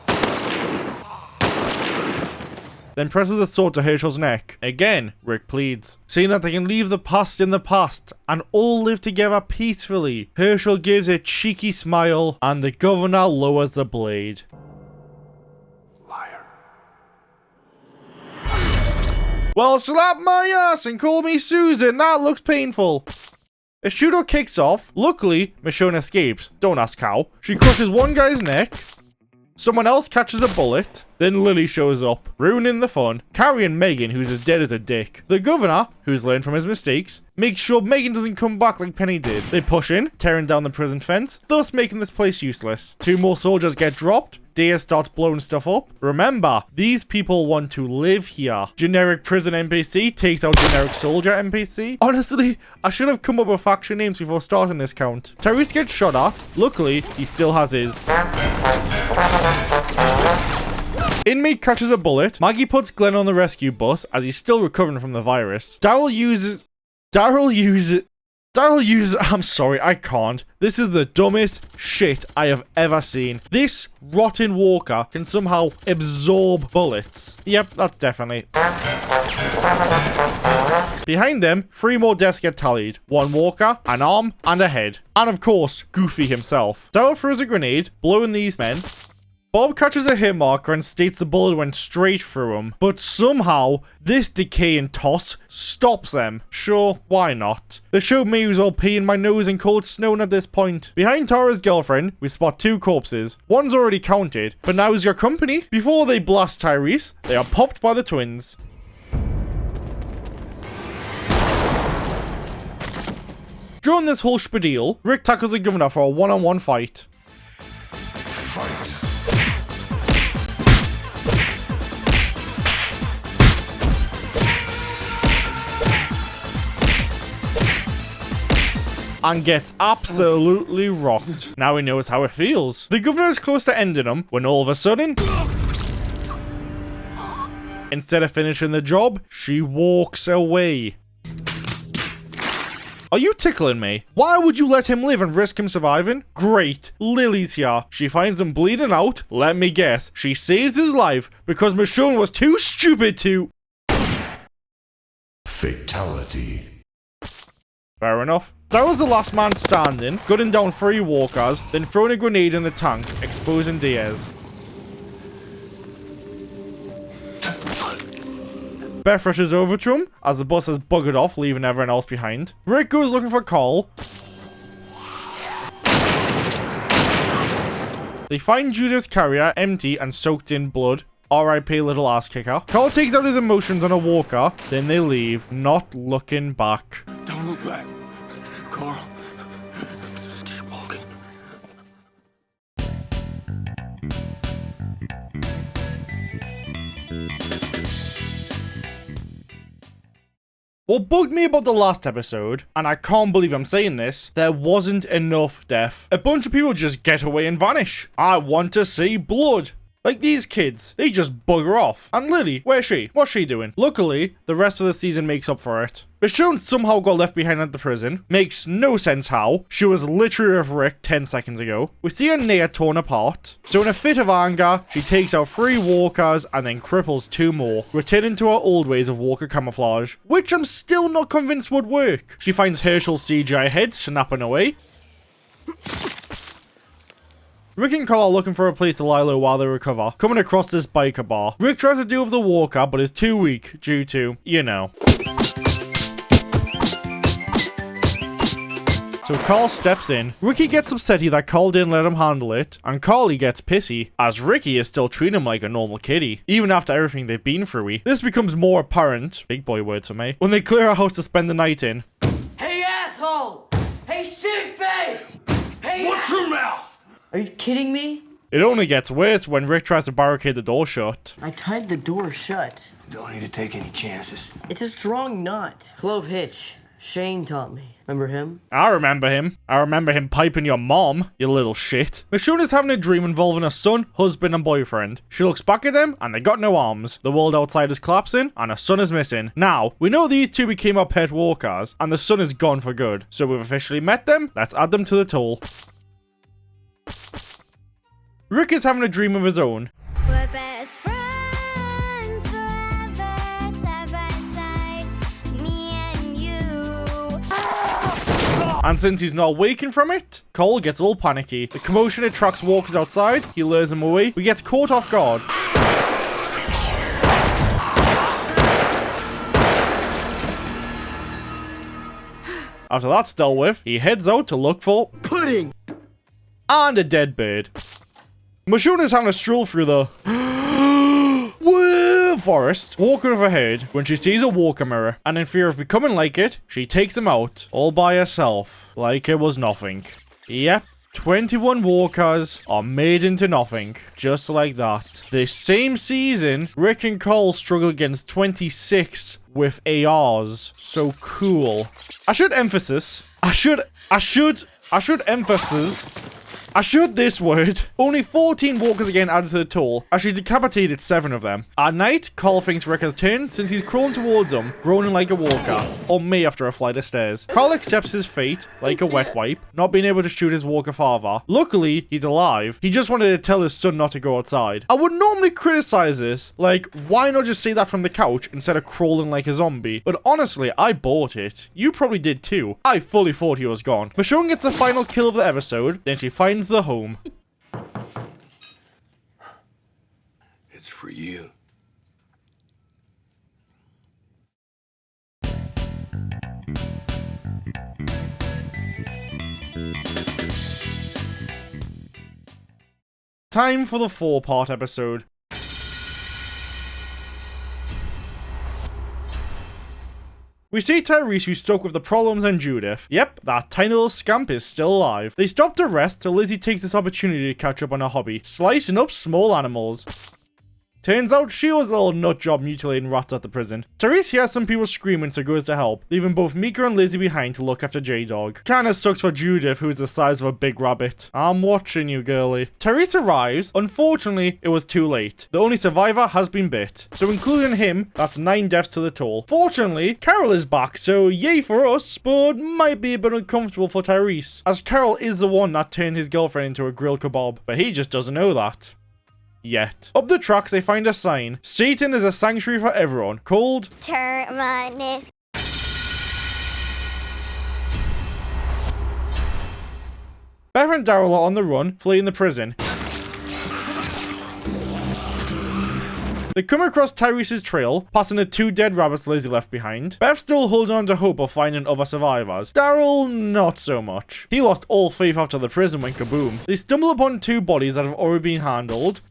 then presses a sword to Herschel's neck. Again, Rick pleads, saying that they can leave the past in the past and all live together peacefully. Herschel gives a cheeky smile and the governor lowers the blade. Liar. Well, slap my ass and call me Susan. That looks painful. A shootout kicks off. Luckily, Michonne escapes. Don't ask how. She crushes one guy's neck. Someone else catches a bullet. Then Lily shows up, ruining the fun, carrying Megan, who's as dead as a dick. The governor, who's learned from his mistakes, makes sure Megan doesn't come back like Penny did. They push in, tearing down the prison fence, thus making this place useless. 2 more soldiers get dropped. Deer starts blowing stuff up. Remember, these people want to live here. Generic prison NPC takes out generic soldier NPC. Honestly, I should have come up with faction names before starting this count. Tyrese gets shot at. Luckily, he still has his. Inmate catches a bullet. Maggie puts Glenn on the rescue bus as he's still recovering from the virus. Daryl uses, I'm sorry, I can't. This is the dumbest shit I have ever seen. This rotten walker can somehow absorb bullets. Yep, that's definitely. Behind them, 3 more deaths get tallied. 1 walker, an arm, and a head. And of course, Goofy himself. Daryl throws a grenade, blowing these men. Bob catches a hit marker and states the bullet went straight through him, but somehow, this decaying toss stops them. Sure, why not? The show may as well pee in my nose in cold snow at this point. Behind Tara's girlfriend, we spot 2 corpses. One's already counted, but now is your company. Before they blast Tyrese, they are popped by the twins. During this whole spiel, Rick tackles the governor for a one-on-one fight. And gets absolutely rocked. Now he knows how it feels. The governor is close to ending him when all of a sudden, instead of finishing the job, she walks away. Are you tickling me? Why would you let him live and risk him surviving? Great, Lily's here. She finds him bleeding out. Let me guess, she saves his life because Michonne was too stupid to... Fatality. Fair enough. Daryl's the last man standing, gunning down 3 walkers, then throwing a grenade in the tank, exposing Diaz. Beth rushes over to him as the bus has buggered off, leaving everyone else behind. Rick goes looking for Carl. They find Judah's carrier empty and soaked in blood. R.I.P. little ass kicker. Carl takes out his emotions on a walker, then they leave, not looking back. Don't look back. Carl. Just keep walking. What bugged me about the last episode, and I can't believe I'm saying this, there wasn't enough death. A bunch of people just get away and vanish. I want to see blood. Like these kids, they just bugger off. And Lily, where's she? What's she doing? Luckily, the rest of the season makes up for it. Michonne somehow got left behind at the prison. Makes no sense how. She was literally with Rick 10 seconds ago. We see her neck torn apart. So in a fit of anger, she takes out 3 walkers and then cripples 2 more, returning to her old ways of walker camouflage, which I'm still not convinced would work. She finds Herschel's CGI head snapping away. Rick and Carl are looking for a place to lie low while they recover, coming across this biker bar. Rick tries to deal with the walker, but is too weak due to, you know. So Carl steps in. Ricky gets upsetty that Carl didn't let him handle it, and Carly gets pissy, as Ricky is still treating him like a normal kiddie, even after everything they've been through. This becomes more apparent, big boy words for me, when they clear a house to spend the night in. Hey asshole! Hey shit face! Hey Watch your mouth! Are you kidding me? It only gets worse when Rick tries to barricade the door shut. I tied the door shut. Don't need to take any chances. It's a strong knot. Clove hitch. Shane taught me. Remember him? I remember him. I remember him piping your mom, you little shit. Michonne is having a dream involving her son, husband, and boyfriend. She looks back at them, and they got no arms. The world outside is collapsing, and her son is missing. Now, we know these 2 became our pet walkers, and the son is gone for good. So we've officially met them. Let's add them to the toll. Rick is having a dream of his own. We're best friends forever, side by side, me and you. And since he's not waking from it, Cole gets all panicky. The commotion attracts walkers outside. He lures them away. He gets caught off guard. After that's dealt with, he heads out to look for pudding and a dead bird. Michonne is having a stroll through the forest, walking with her herd, when she sees a walker mirror, and in fear of becoming like it, she takes him out, all by herself, like it was nothing. Yep, 21 walkers are made into nothing. Just like that. This same season, Rick and Cole struggle against 26 with ARs. So cool. I should this word. Only 14 walkers again added to the toll, as she decapitated 7 of them. At night, Cole thinks Rick has turned since he's crawling towards him, groaning like a walker, or me after a flight of stairs. Cole accepts his fate like a wet wipe, not being able to shoot his walker father. Luckily, he's alive. He just wanted to tell his son not to go outside. I would normally criticize this, like, why not just say that from the couch instead of crawling like a zombie? But honestly, I bought it. You probably did too. I fully thought he was gone. Michonne gets the final kill of the episode, then she finds the home. It's for you. Time for the 4-part episode. We see Tyrese, who's stuck with the problems, and Judith. Yep, that tiny little scamp is still alive. They stop to rest till Lizzie takes this opportunity to catch up on her hobby, slicing up small animals. Turns out she was a little nut job mutilating rats at the prison. Tyrese hears some people screaming, so goes to help, leaving both Mika and Lizzie behind to look after J-Dog. Kinda sucks for Judith, who is the size of a big rabbit. I'm watching you, girly. Tyrese arrives. Unfortunately, it was too late. The only survivor has been bit. So including him, that's 9 deaths to the toll. Fortunately, Carol is back, so yay for us, but might be a bit uncomfortable for Tyrese, as Carol is the one that turned his girlfriend into a grilled kebab, but he just doesn't know that. Yet. Up the tracks, they find a sign. Satan is a sanctuary for everyone, called Terminus. Beth and Daryl are on the run, fleeing the prison. They come across Tyrese's trail, passing the 2 dead rabbits Lizzie left behind. Beth's still holding on to hope of finding other survivors. Daryl, not so much. He lost all faith after the prison went kaboom. They stumble upon 2 bodies that have already been handled.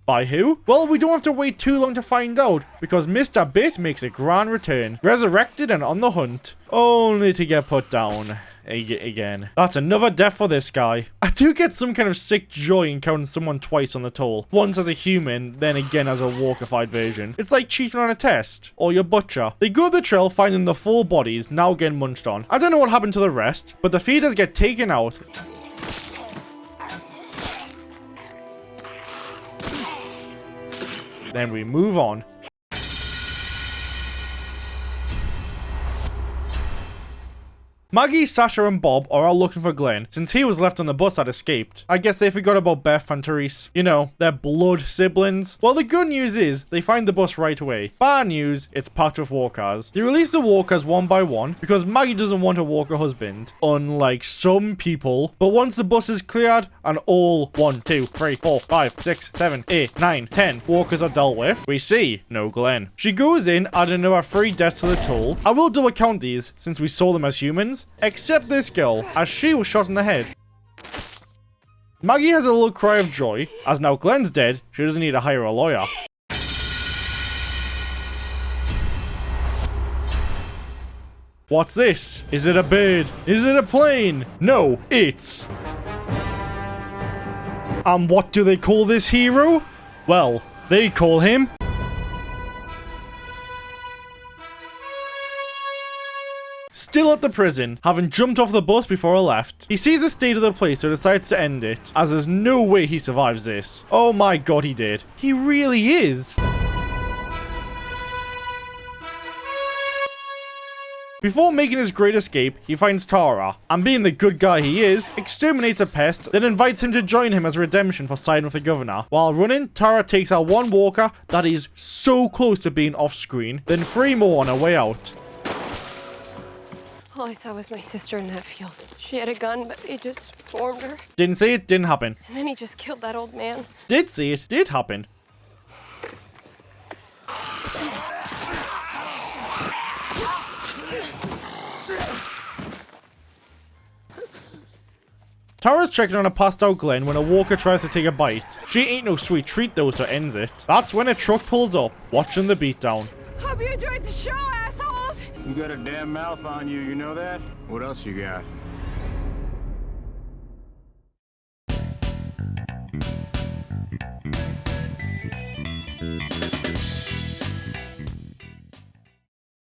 By who? Well, we don't have to wait too long to find out, because Mr. Bit makes a grand return, resurrected and on the hunt, only to get put down again. That's another death for this guy. I do get some kind of sick joy in counting someone twice on the toll. Once as a human, then again as a walkified version. It's like cheating on a test, or your butcher. They go up the trail finding the 4 bodies now getting munched on. I don't know what happened to the rest, but the feeders get taken out. Then we move on. Maggie, Sasha, and Bob are all looking for Glenn, since he was left on the bus that escaped. I guess they forgot about Beth and Therese. You know, their blood siblings. Well, the good news is, they find the bus right away. Bad news, it's packed with walkers. They release the walkers one by one, because Maggie doesn't want to walk her husband, unlike some people. But once the bus is cleared, and all 1, 2, 3, 4, 5, 6, 7, 8, 9, 10 walkers are dealt with, we see no Glenn. She goes in, adding another 3 deaths to the toll. I will double count these, since we saw them as humans. Except this girl, as she was shot in the head. Maggie has a little cry of joy, as now Glenn's dead, she doesn't need to hire a lawyer. What's this? Is it a bird? Is it a plane? No, it's... And what do they call this hero? Well, they call him... Still at the prison, having jumped off the bus before it left. He sees the state of the place, so decides to end it, as there's no way he survives this. Oh my god, he did. He really is. Before making his great escape, he finds Tara, and being the good guy he is, exterminates a pest, then invites him to join him as redemption for siding with the governor. While running, Tara takes out 1 walker that is so close to being off screen, then 3 more on her way out. All I saw was my sister in that field. She had a gun, but he just swarmed her. Didn't see it, didn't happen. And then he just killed that old man. Did see it, did happen. Tara's checking on a passed out Glenn when a walker tries to take a bite. She ain't no sweet treat though, so ends it. That's when a truck pulls up, watching the beatdown. Hope you enjoyed the show, assholes! You got a damn mouth on you, you know that? What else you got?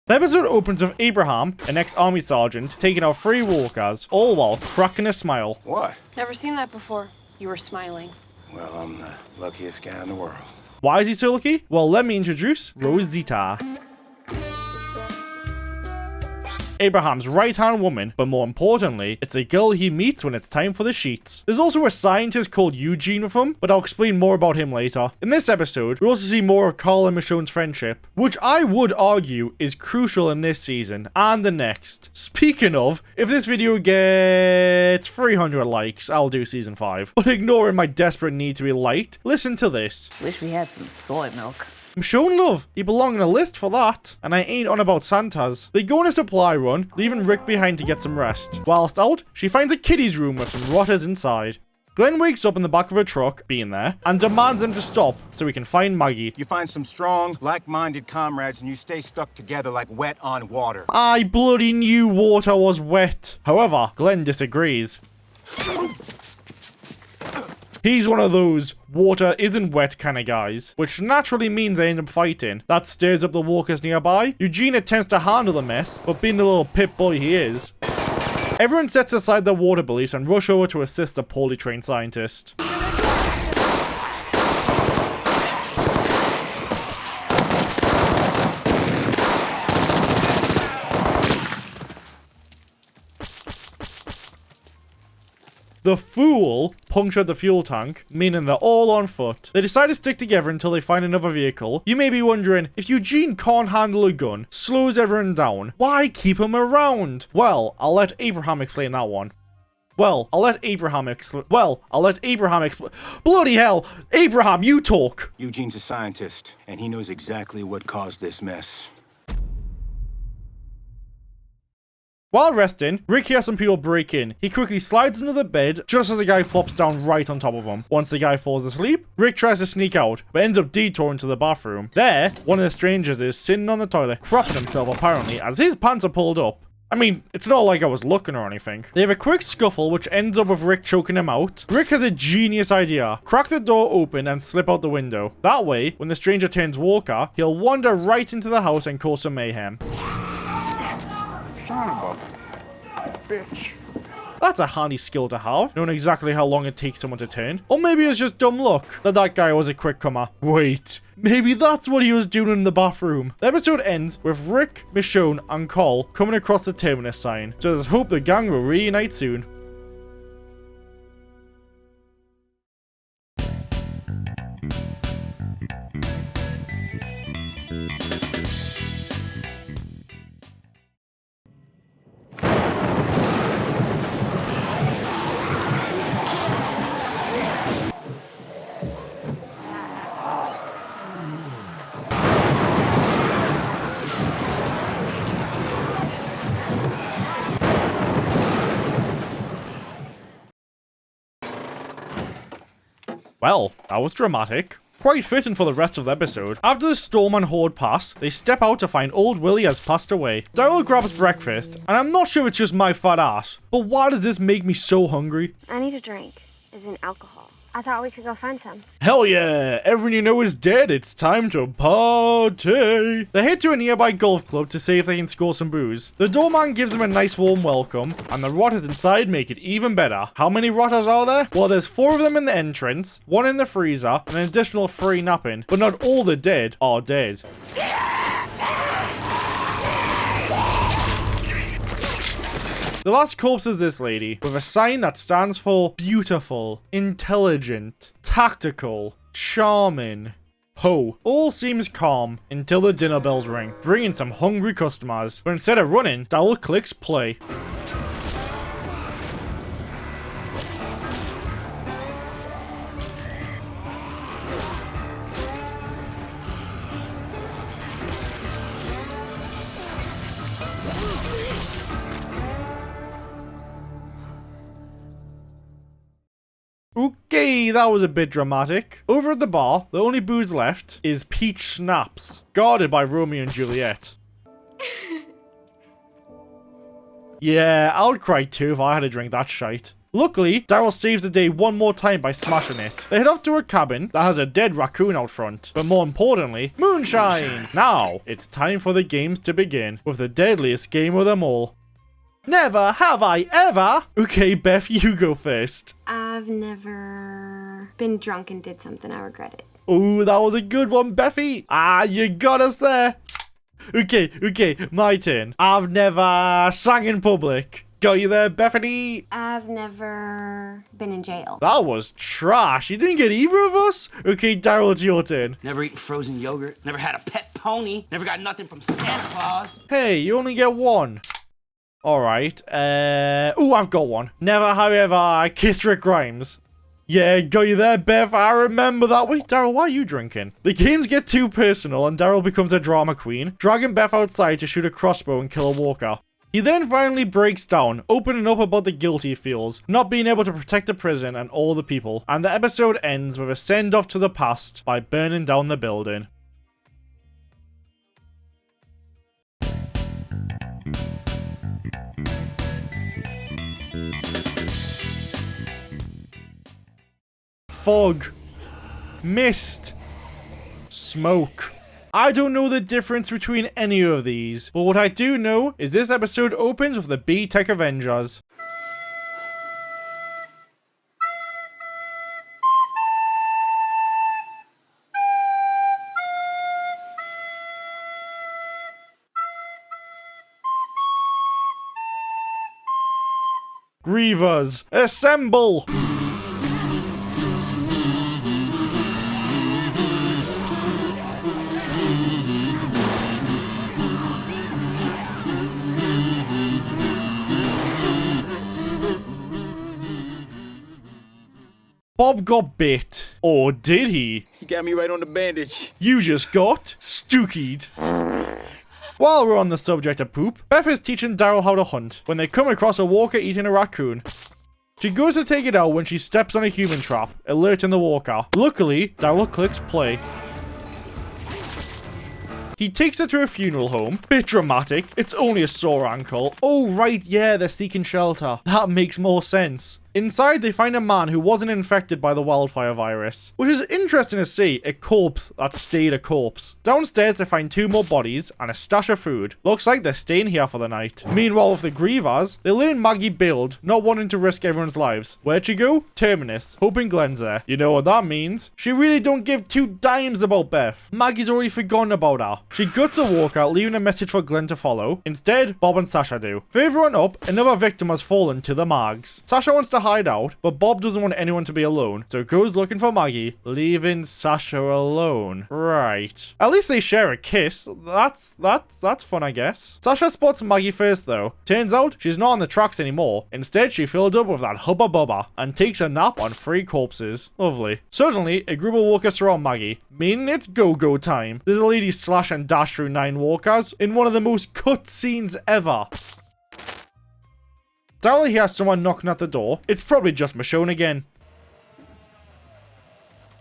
The episode opens with Abraham, an ex-army sergeant, taking out 3 walkers, all while cracking a smile. What? Never seen that before. You were smiling. Well, I'm the luckiest guy in the world. Why is he so lucky? Well, let me introduce Rosita. Abraham's right-hand woman, but more importantly, it's a girl he meets when it's time for the sheets. There's also a scientist called Eugene with him, but I'll explain more about him later. In this episode, we also see more of Carl and Michonne's friendship, which I would argue is crucial in this season and the next. Speaking of, if this video gets 300 likes, I'll do season 5. But ignoring my desperate need to be liked, listen to this. Wish we had some soy milk. Michonne, love, you belong on a list for that. And I ain't on about Santa's. They go on a supply run, leaving Rick behind to get some rest. Whilst out, she finds a kiddies room with some rotters inside. Glenn wakes up in the back of a truck, being there, and demands them to stop so he can find Maggie. You find some strong, like-minded comrades and you stay stuck together like wet on water. I bloody knew water was wet. However, Glenn disagrees. He's one of those water isn't wet kind of guys, which naturally means they end up fighting. That stirs up the walkers nearby. Eugene attempts to handle the mess, but being the little pit boy he is, everyone sets aside their water beliefs and rush over to assist the poorly trained scientist. The fool punctured the fuel tank, meaning they're all on foot. They decide to stick together until they find another vehicle. You may be wondering, if Eugene can't handle a gun, slows everyone down, why keep him around? Well, I'll let Abraham explain that one. Bloody hell! Abraham, you talk! Eugene's a scientist, and he knows exactly what caused this mess. While resting, Rick hears some people break in. He quickly slides under the bed just as a guy plops down right on top of him. Once the guy falls asleep, Rick tries to sneak out, but ends up detouring to the bathroom. There, one of the strangers is sitting on the toilet, crapping himself apparently, as his pants are pulled up. I mean, it's not like I was looking or anything. They have a quick scuffle, which ends up with Rick choking him out. Rick has a genius idea. Crack the door open and slip out the window. That way, when the stranger turns walker, he'll wander right into the house and cause some mayhem. Son of a bitch. That's a handy skill to have, knowing exactly how long it takes someone to turn. Or maybe it's just dumb luck that guy was a quick comer. Wait, maybe that's what he was doing in the bathroom. The episode ends with Rick, Michonne, and Carl coming across the Terminus sign. So let's hope the gang will reunite soon. Well, that was dramatic. Quite fitting for the rest of the episode. After the storm and horde pass, they step out to find old Willie has passed away. Daryl grabs breakfast, and I'm not sure it's just my fat ass, but why does this make me so hungry? I need a drink. Isn't alcohol. I thought we could go find some. Hell yeah! Everyone you know is dead. It's time to party! They head to a nearby golf club to see if they can score some booze. The doorman gives them a nice warm welcome, and the rotters inside make it even better. How many rotters are there? Well, there's 4 of them in the entrance, 1 in the freezer, and an additional 3 napping. But not all the dead are dead. The last corpse is this lady, with a sign that stands for beautiful, intelligent, tactical, charming. All seems calm until the dinner bells ring, bringing some hungry customers. But instead of running, Daryl clicks play. Okay, that was a bit dramatic. Over at the bar, the only booze left is peach schnapps, guarded by Romeo and Juliet. Yeah, I would cry too if I had to drink that shite. Luckily, Daryl saves the day one more time by smashing it. They head off to a cabin that has a dead raccoon out front. But more importantly, moonshine! Now, it's time for the games to begin, with the deadliest game of them all. Never have I ever! Okay, Beth, you go first. I've never been drunk and did something I regretted. Oh, that was a good one, Beffy. Ah, you got us there. Okay, my turn. I've never sang in public. Got you there, Bethany? I've never been in jail. That was trash. You didn't get either of us? Okay, Daryl, it's your turn. Never eaten frozen yogurt. Never had a pet pony. Never got nothing from Santa Claus. Hey, you only get one. Alright, I've got one. Never, however, kissed Rick Grimes. Yeah, got you there, Beth. I remember that. Wait, Daryl, why are you drinking? The games get too personal and Daryl becomes a drama queen, dragging Beth outside to shoot a crossbow and kill a walker. He then finally breaks down, opening up about the guilt he feels, not being able to protect the prison and all the people, and the episode ends with a send-off to the past by burning down the building. Fog, mist, smoke. I don't know the difference between any of these, but what I do know is this episode opens with the B-Tech Avengers. Grievers, assemble! Bob got bit. Or did he? He got me right on the bandage. You just got stookied. While we're on the subject of poop, Beth is teaching Daryl how to hunt when they come across a walker eating a raccoon. She goes to take it out when she steps on a human trap, alerting the walker. Luckily, Daryl clicks play. He takes her to a funeral home. Bit dramatic. It's only a sore ankle. Oh, right, yeah, they're seeking shelter. That makes more sense. Inside, they find a man who wasn't infected by the wildfire virus, which is interesting to see, a corpse that stayed a corpse. Downstairs, they find 2 more bodies and a stash of food. Looks like they're staying here for the night. Meanwhile, with the Grievers, they learn Maggie bailed, not wanting to risk everyone's lives. Where'd she go? Terminus, hoping Glenn's there. You know what that means? She really don't give 2 dimes about Beth. Maggie's already forgotten about her. She guts a walker, leaving a message for Glenn to follow. Instead, Bob and Sasha do. Further on up, another victim has fallen to the Mags. Sasha wants to hide out, but Bob doesn't want anyone to be alone, so goes looking for Maggie, leaving Sasha alone. Right. At least they share a kiss. That's fun, I guess. Sasha spots Maggie first, though. Turns out, she's not on the tracks anymore. Instead, she filled up with that hubba bubba and takes a nap on 3 corpses. Lovely. Suddenly, a group of walkers surround Maggie, meaning it's go-go time. There's a lady slash and dash through 9 walkers in one of the most cut scenes ever. Daryl hears someone knocking at the door. It's probably just Michonne again.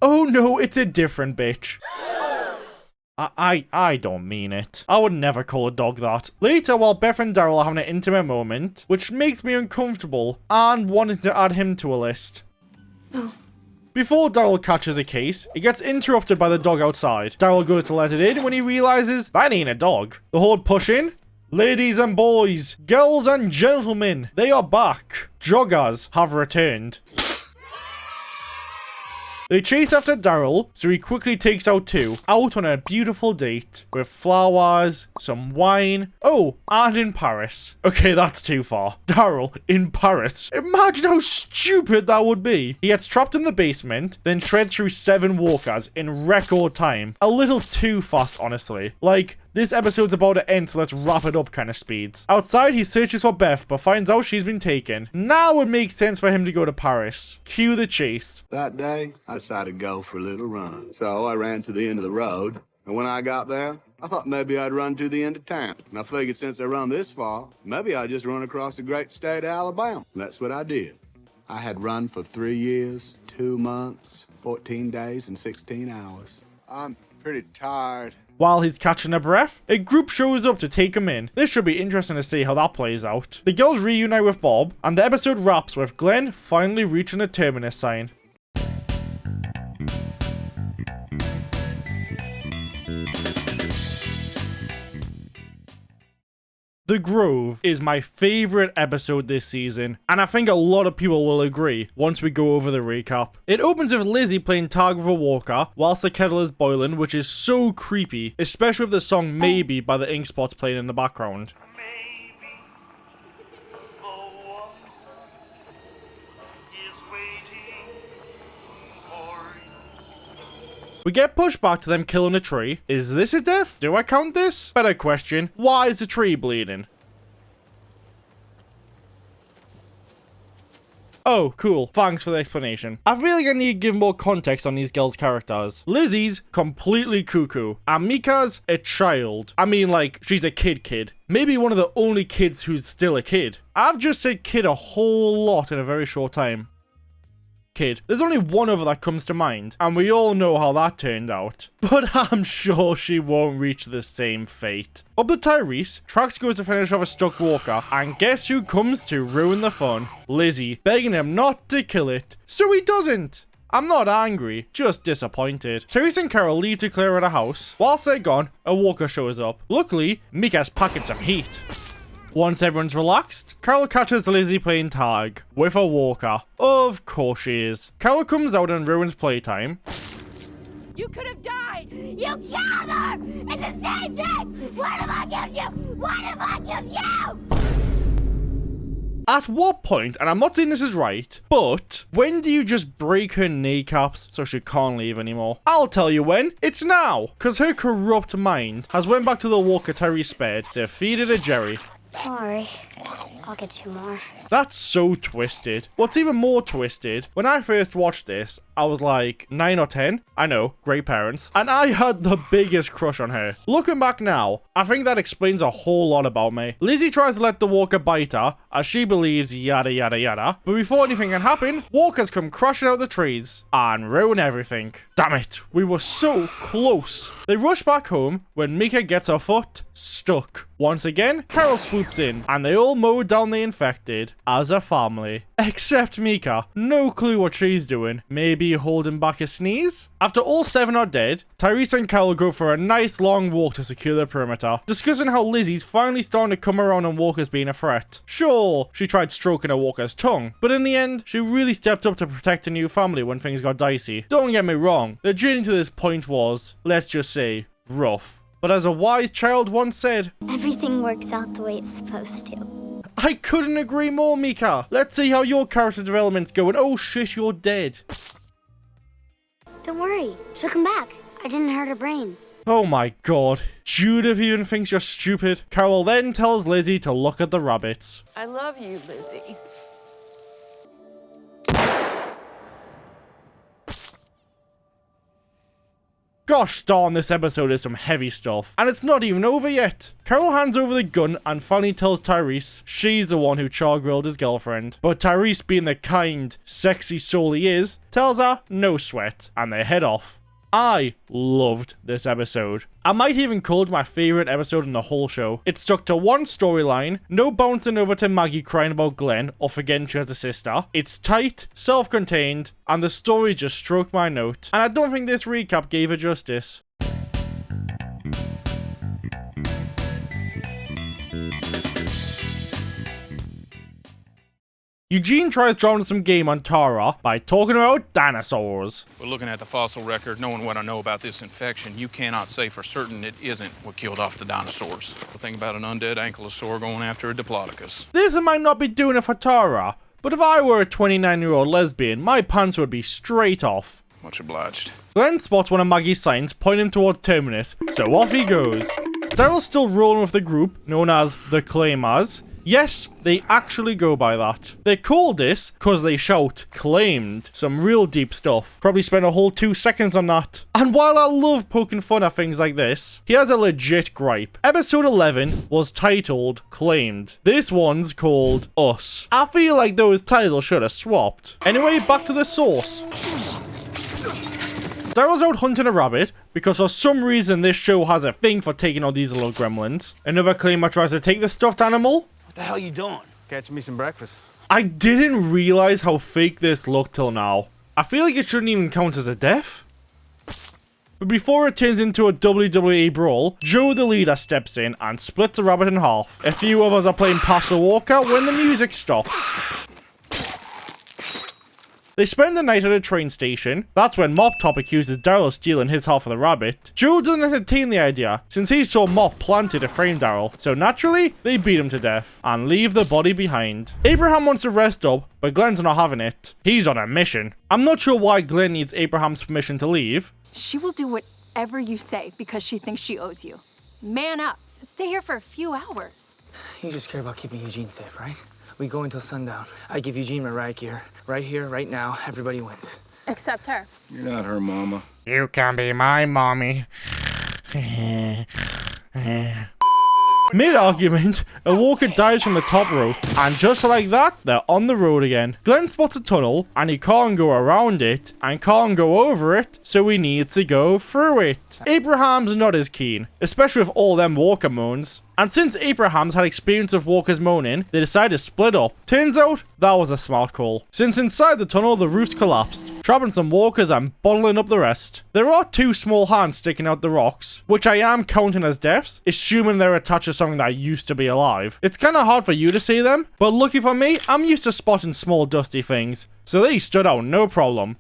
Oh no, it's a different bitch. I don't mean it. I would never call a dog that. Later, while Beth and Daryl are having an intimate moment, which makes me uncomfortable, and wanting to add him to a list. Oh. Before Daryl catches a case, it gets interrupted by the dog outside. Daryl goes to let it in when he realizes that ain't a dog. The horde push in. Ladies and boys, girls and gentlemen, they are back. Joggers have returned. They chase after Daryl, so he quickly takes out 2, out on a beautiful date, with flowers, some wine, oh, and in Paris. Okay, that's too far. Daryl, in Paris. Imagine how stupid that would be. He gets trapped in the basement, then shreds through 7 walkers in record time. A little too fast, honestly. Like, this episode's about to end, so let's wrap it up kind of speeds. Outside, he searches for Beth, but finds out she's been taken. Now it makes sense for him to go to Paris. Cue the chase. That day, I decided to go for a little run. So I ran to the end of the road, and when I got there, I thought maybe I'd run to the end of town. And I figured since I run this far, maybe I'd just run across the great state of Alabama. And that's what I did. I had run for 3 years, 2 months, 14 days, and 16 hours. I'm pretty tired. While he's catching a breath, a group shows up to take him in. This should be interesting to see how that plays out. The girls reunite with Bob, and the episode wraps with Glenn finally reaching the Terminus sign. The Grove is my favorite episode this season, and I think a lot of people will agree once we go over the recap. It opens with Lizzie playing tag with a walker whilst the kettle is boiling, which is so creepy, especially with the song Maybe by the Ink Spots playing in the background. We get pushed back to them killing a tree. Is this a death? Do I count this? Better question, why is the tree bleeding? Oh, cool. Thanks for the explanation. I feel like I need to give more context on these girls' characters. Lizzie's completely cuckoo, and Mika's a child. I mean, like, she's a kid. Maybe one of the only kids who's still a kid. I've just said kid a whole lot in a very short time. Kid. There's only one other that comes to mind, and we all know how that turned out. But I'm sure she won't reach the same fate. Up to Tyrese, Trax goes to finish off a stuck walker, and guess who comes to ruin the fun? Lizzie, begging him not to kill it, so he doesn't. I'm not angry, just disappointed. Tyrese and Carol leave to clear out a house. Whilst they're gone, a walker shows up. Luckily, Mika's packing some heat. Once everyone's relaxed, Carol catches Lizzie playing tag with a walker. Of course she is. Carol comes out and ruins playtime. You could have died! You killed her! It's the same thing! What if I killed you? What if I killed you? At what point, and I'm not saying this is right, but when do you just break her kneecaps so she can't leave anymore? I'll tell you when. It's now! Because her corrupt mind has went back to the walker Tyrese spared, defeated a Jerry. Don't worry, I'll get you more. That's so twisted. What's even more twisted, when I first watched this, I was like 9 or 10. I know, great parents. And I had the biggest crush on her. Looking back now, I think that explains a whole lot about me. Lizzie tries to let the walker bite her, as she believes yada yada yada. But before anything can happen, walkers come crashing out the trees and ruin everything. Damn it, we were so close. They rush back home when Mika gets her foot stuck. Once again, Carol swoops in, and they all mow down the infected as a family. Except Mika. No clue what she's doing. Maybe holding back a sneeze? After all 7 are dead, Tyrese and Carol go for a nice long walk to secure the perimeter, discussing how Lizzie's finally starting to come around on walkers being a threat. Sure, she tried stroking a walker's tongue, but in the end, she really stepped up to protect a new family when things got dicey. Don't get me wrong, the journey to this point was, let's just say, rough. But as a wise child once said, everything works out the way it's supposed to. I couldn't agree more, Mika. Let's see how your character development's going. Oh shit, you're dead. Don't worry, she'll come back. I didn't hurt her brain. Oh my god. Judith even thinks you're stupid. Carol then tells Lizzie to look at the rabbits. I love you, Lizzie. Gosh darn, this episode is some heavy stuff. And it's not even over yet. Carol hands over the gun and finally tells Tyrese she's the one who char-grilled his girlfriend. But Tyrese, being the kind, sexy soul he is, tells her no sweat, and they head off. I loved this episode. I might even call it my favorite episode in the whole show. It stuck to one storyline, no bouncing over to Maggie crying about Glenn or forgetting she has a sister. It's tight, self-contained, and the story just struck my note. And I don't think this recap gave it justice. Eugene tries drawing some game on Tara by talking about dinosaurs. We're looking at the fossil record, knowing what I know about this infection. You cannot say for certain it isn't what killed off the dinosaurs. The thing about an undead ankylosaur going after a diplodocus. This might not be doing it for Tara, but if I were a 29-year-old lesbian, my pants would be straight off. Much obliged. Glenn spots one of Maggie's signs pointing towards Terminus, so off he goes. Daryl's still rolling with the group, known as the Claimers. Yes, they actually go by that. They call this because they shout, claimed. Some real deep stuff. Probably spent a whole 2 seconds on that. And while I love poking fun at things like this, he has a legit gripe. Episode 11 was titled Claimed. This one's called Us. I feel like those titles should have swapped. Anyway, back to the source. Daryl's out hunting a rabbit because for some reason this show has a thing for taking out these little gremlins. Another claimer tries to take the stuffed animal. What the hell you doing? Catching me some breakfast. I didn't realize how fake this looked till now. I feel like it shouldn't even count as a death. But before it turns into a WWE brawl, Joe the leader steps in and splits the rabbit in half. A few of us are playing Pass the Walker when the music stops. They spend the night at a train station. That's when Mop Top accuses Daryl of stealing his half of the rabbit. Joe doesn't entertain the idea, since he saw Mop planted to frame Daryl. So naturally, they beat him to death and leave the body behind. Abraham wants to rest up, but Glenn's not having it. He's on a mission. I'm not sure why Glenn needs Abraham's permission to leave. She will do whatever you say because she thinks she owes you. Man up. Stay here for a few hours. You just care about keeping Eugene safe, right? We go until sundown. I give Eugene my riot gear. Right here, right now, everybody wins. Except her. You're not her mama. You can be my mommy. Mid-argument, a walker dives from the top rope, and just like that, they're on the road again. Glenn spots a tunnel, and he can't go around it, and can't go over it, so he needs to go through it. Abraham's not as keen, especially with all them walker moans. And since Abraham's had experience of walkers moaning, they decide to split up. Turns out, that was a smart call, since inside the tunnel the roofs collapsed, trapping some walkers and bottling up the rest. There are two small hands sticking out the rocks, which I am counting as deaths, assuming they're attached to something that used to be alive. It's kinda hard for you to see them, but lucky for me, I'm used to spotting small dusty things, so they stood out no problem.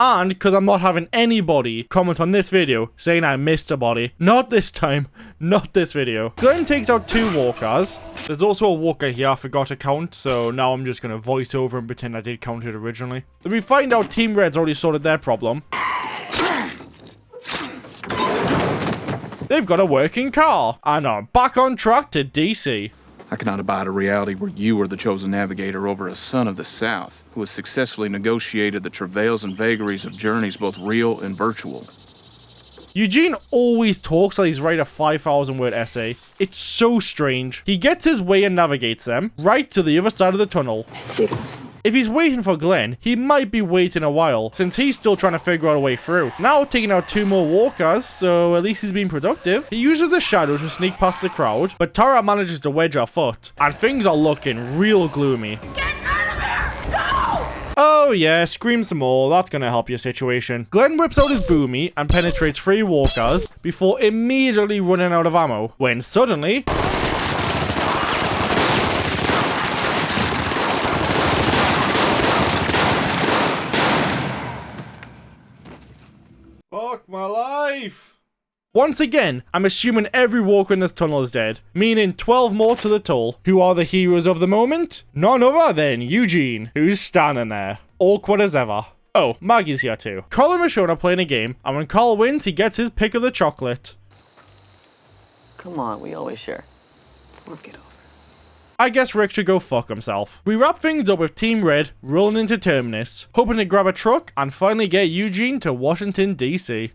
And because I'm not having anybody comment on this video saying I missed a body. Not this time. Not this video. Glenn takes out two walkers. There's also a walker here I forgot to count, so now I'm just going to voice over and pretend I did count it originally. Then we find out Team Red's already sorted their problem. They've got a working car and are back on track to DC. I cannot abide a reality where you are the chosen navigator over a son of the South who has successfully negotiated the travails and vagaries of journeys both real and virtual. Eugene always talks like he's writing a 5,000-word essay. It's so strange. He gets his way and navigates them right to the other side of the tunnel. If he's waiting for Glenn, he might be waiting a while, since he's still trying to figure out a way through. Now taking out two more walkers, so at least he's being productive. He uses the shadow to sneak past the crowd, but Tara manages to wedge her foot, and things are looking real gloomy. Get out of here! Go! Oh yeah, scream some more, that's gonna help your situation. Glenn whips out his boomy and penetrates 3 walkers before immediately running out of ammo, when suddenly... Fuck my life! Once again, I'm assuming every walker in this tunnel is dead, meaning 12 more to the toll. Who are the heroes of the moment? None other than Eugene, who's standing there, awkward as ever. Oh, Maggie's here too. Carl and Michonne are playing a game, and when Carl wins, he gets his pick of the chocolate. Come on, we always share. Work it over. I guess Rick should go fuck himself. We wrap things up with Team Red rolling into Terminus, hoping to grab a truck and finally get Eugene to Washington, DC.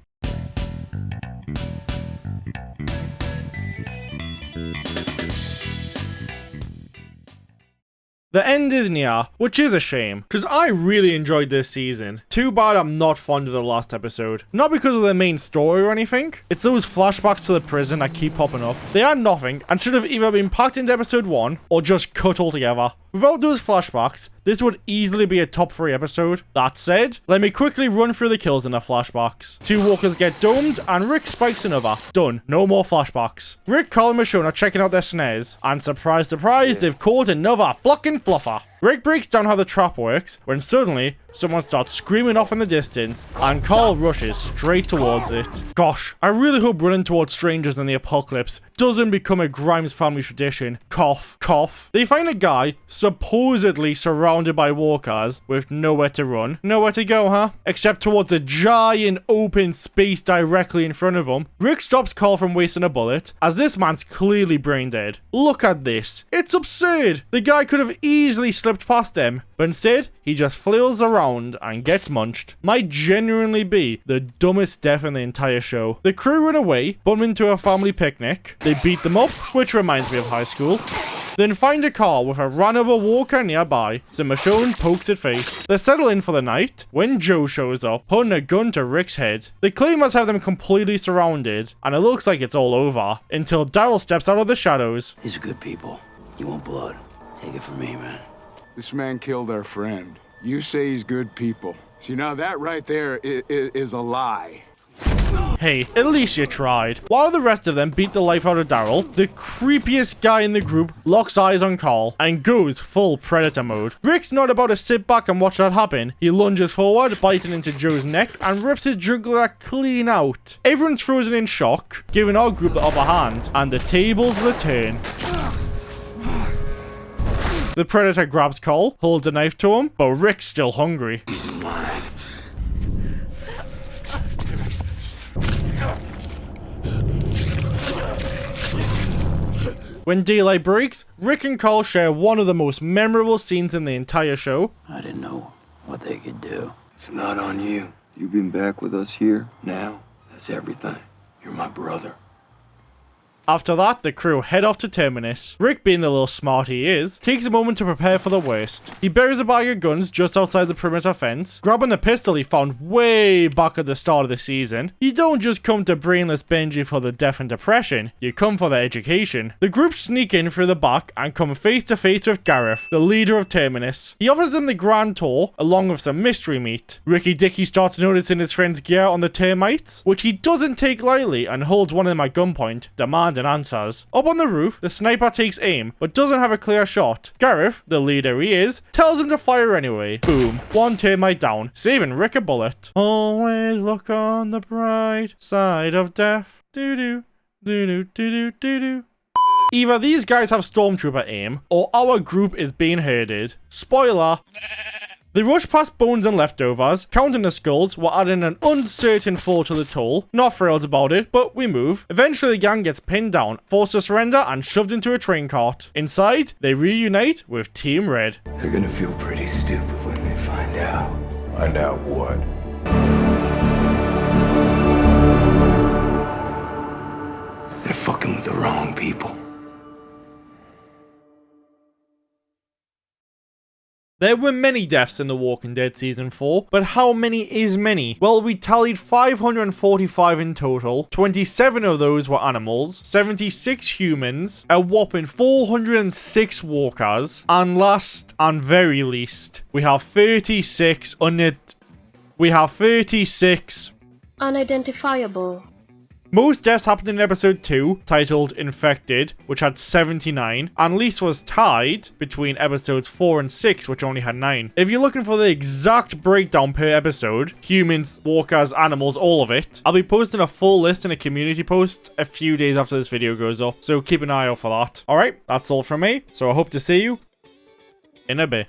The end is near, which is a shame, because I really enjoyed this season. Too bad I'm not fond of the last episode. Not because of the main story or anything, it's those flashbacks to the prison that keep popping up. They are nothing, and should have either been packed into episode 1, or just cut altogether. Without those flashbacks, this would easily be a top 3 episode. That said, let me quickly run through the kills in the flashbacks. 2 walkers get domed, and Rick spikes another. Done. No more flashbacks. Rick, Carl, and Michonne are checking out their snares, and surprise, surprise, they've caught another fucking fluffer. Rick breaks down how the trap works, when suddenly, someone starts screaming off in the distance, and Carl rushes straight towards it. Gosh, I really hope running towards strangers in the apocalypse doesn't become a Grimes family tradition. Cough, cough. They find a guy supposedly surrounded by walkers with nowhere to run. Nowhere to go, huh? Except towards a giant open space directly in front of him. Rick stops Carl from wasting a bullet, as this man's clearly brain dead. Look at this. It's absurd. The guy could have easily slipped past them, but instead, he just flails around and gets munched. Might genuinely be the dumbest death in the entire show. The crew run away, bump into a family picnic. They beat them up, which reminds me of high school. then find a car with a ran over walker nearby, so Michonne pokes it face. They settle in for the night when Joe shows up, holding a gun to Rick's head. The claimers have them completely surrounded, and it looks like it's all over, until Daryl steps out of the shadows. These are good people. You want blood? Take it from me, man. This man killed our friend. You say he's good people. See, now that right there is a lie. Hey, at least you tried. While the rest of them beat the life out of Daryl, the creepiest guy in the group locks eyes on Carl and goes full predator mode. Rick's not about to sit back and watch that happen. He lunges forward, biting into Joe's neck and rips his jugular clean out. Everyone's frozen in shock, giving our group the upper hand, and the tables turn. The predator grabs Carl, holds a knife to him, but Rick's still hungry. When daylight breaks, Rick and Carl share one of the most memorable scenes in the entire show. I didn't know what they could do. It's not on you. You've been back with us here now. That's everything. You're my brother. After that, the crew head off to Terminus. Rick, being the little smart he is, takes a moment to prepare for the worst. He buries a bag of guns just outside the perimeter fence, grabbing the pistol he found way back at the start of the season. You don't just come to brainless Benji for the death and depression, you come for the education. The group sneak in through the back and come face to face with Gareth, the leader of Terminus. He offers them the grand tour, along with some mystery meat. Ricky Dicky starts noticing his friend's gear on the termites, which he doesn't take lightly and holds one of them at gunpoint, demanding answers. Up on the roof, the sniper takes aim, but doesn't have a clear shot. Gareth, the leader he is, tells him to fire anyway. Boom, one termite down, saving Rick a bullet. Always look on the bright side of death. Doo-doo, doo-doo, doo-doo, doo-doo. Either these guys have stormtrooper aim, or our group is being herded. Spoiler. They rush past bones and leftovers, counting the skulls while adding an uncertain fall to the toll. Not thrilled about it, but we move. Eventually the gang gets pinned down, forced to surrender and shoved into a train cart. Inside, they reunite with Team Red. They're gonna feel pretty stupid when they find out. Find out what? They're fucking with the wrong people. There were many deaths in The Walking Dead Season 4, but how many is many? Well, we tallied 545 in total, 27 of those were animals, 76 humans, a whopping 406 walkers, and last and very least, we have 36 unidentifiable. Most deaths happened in episode 2, titled Infected, which had 79, and least was tied between episodes 4 and 6, which only had 9. If you're looking for the exact breakdown per episode, humans, walkers, animals, all of it, I'll be posting a full list in a community post a few days after this video goes up, so keep an eye out for that. Alright, that's all from me, so I hope to see you in a bit.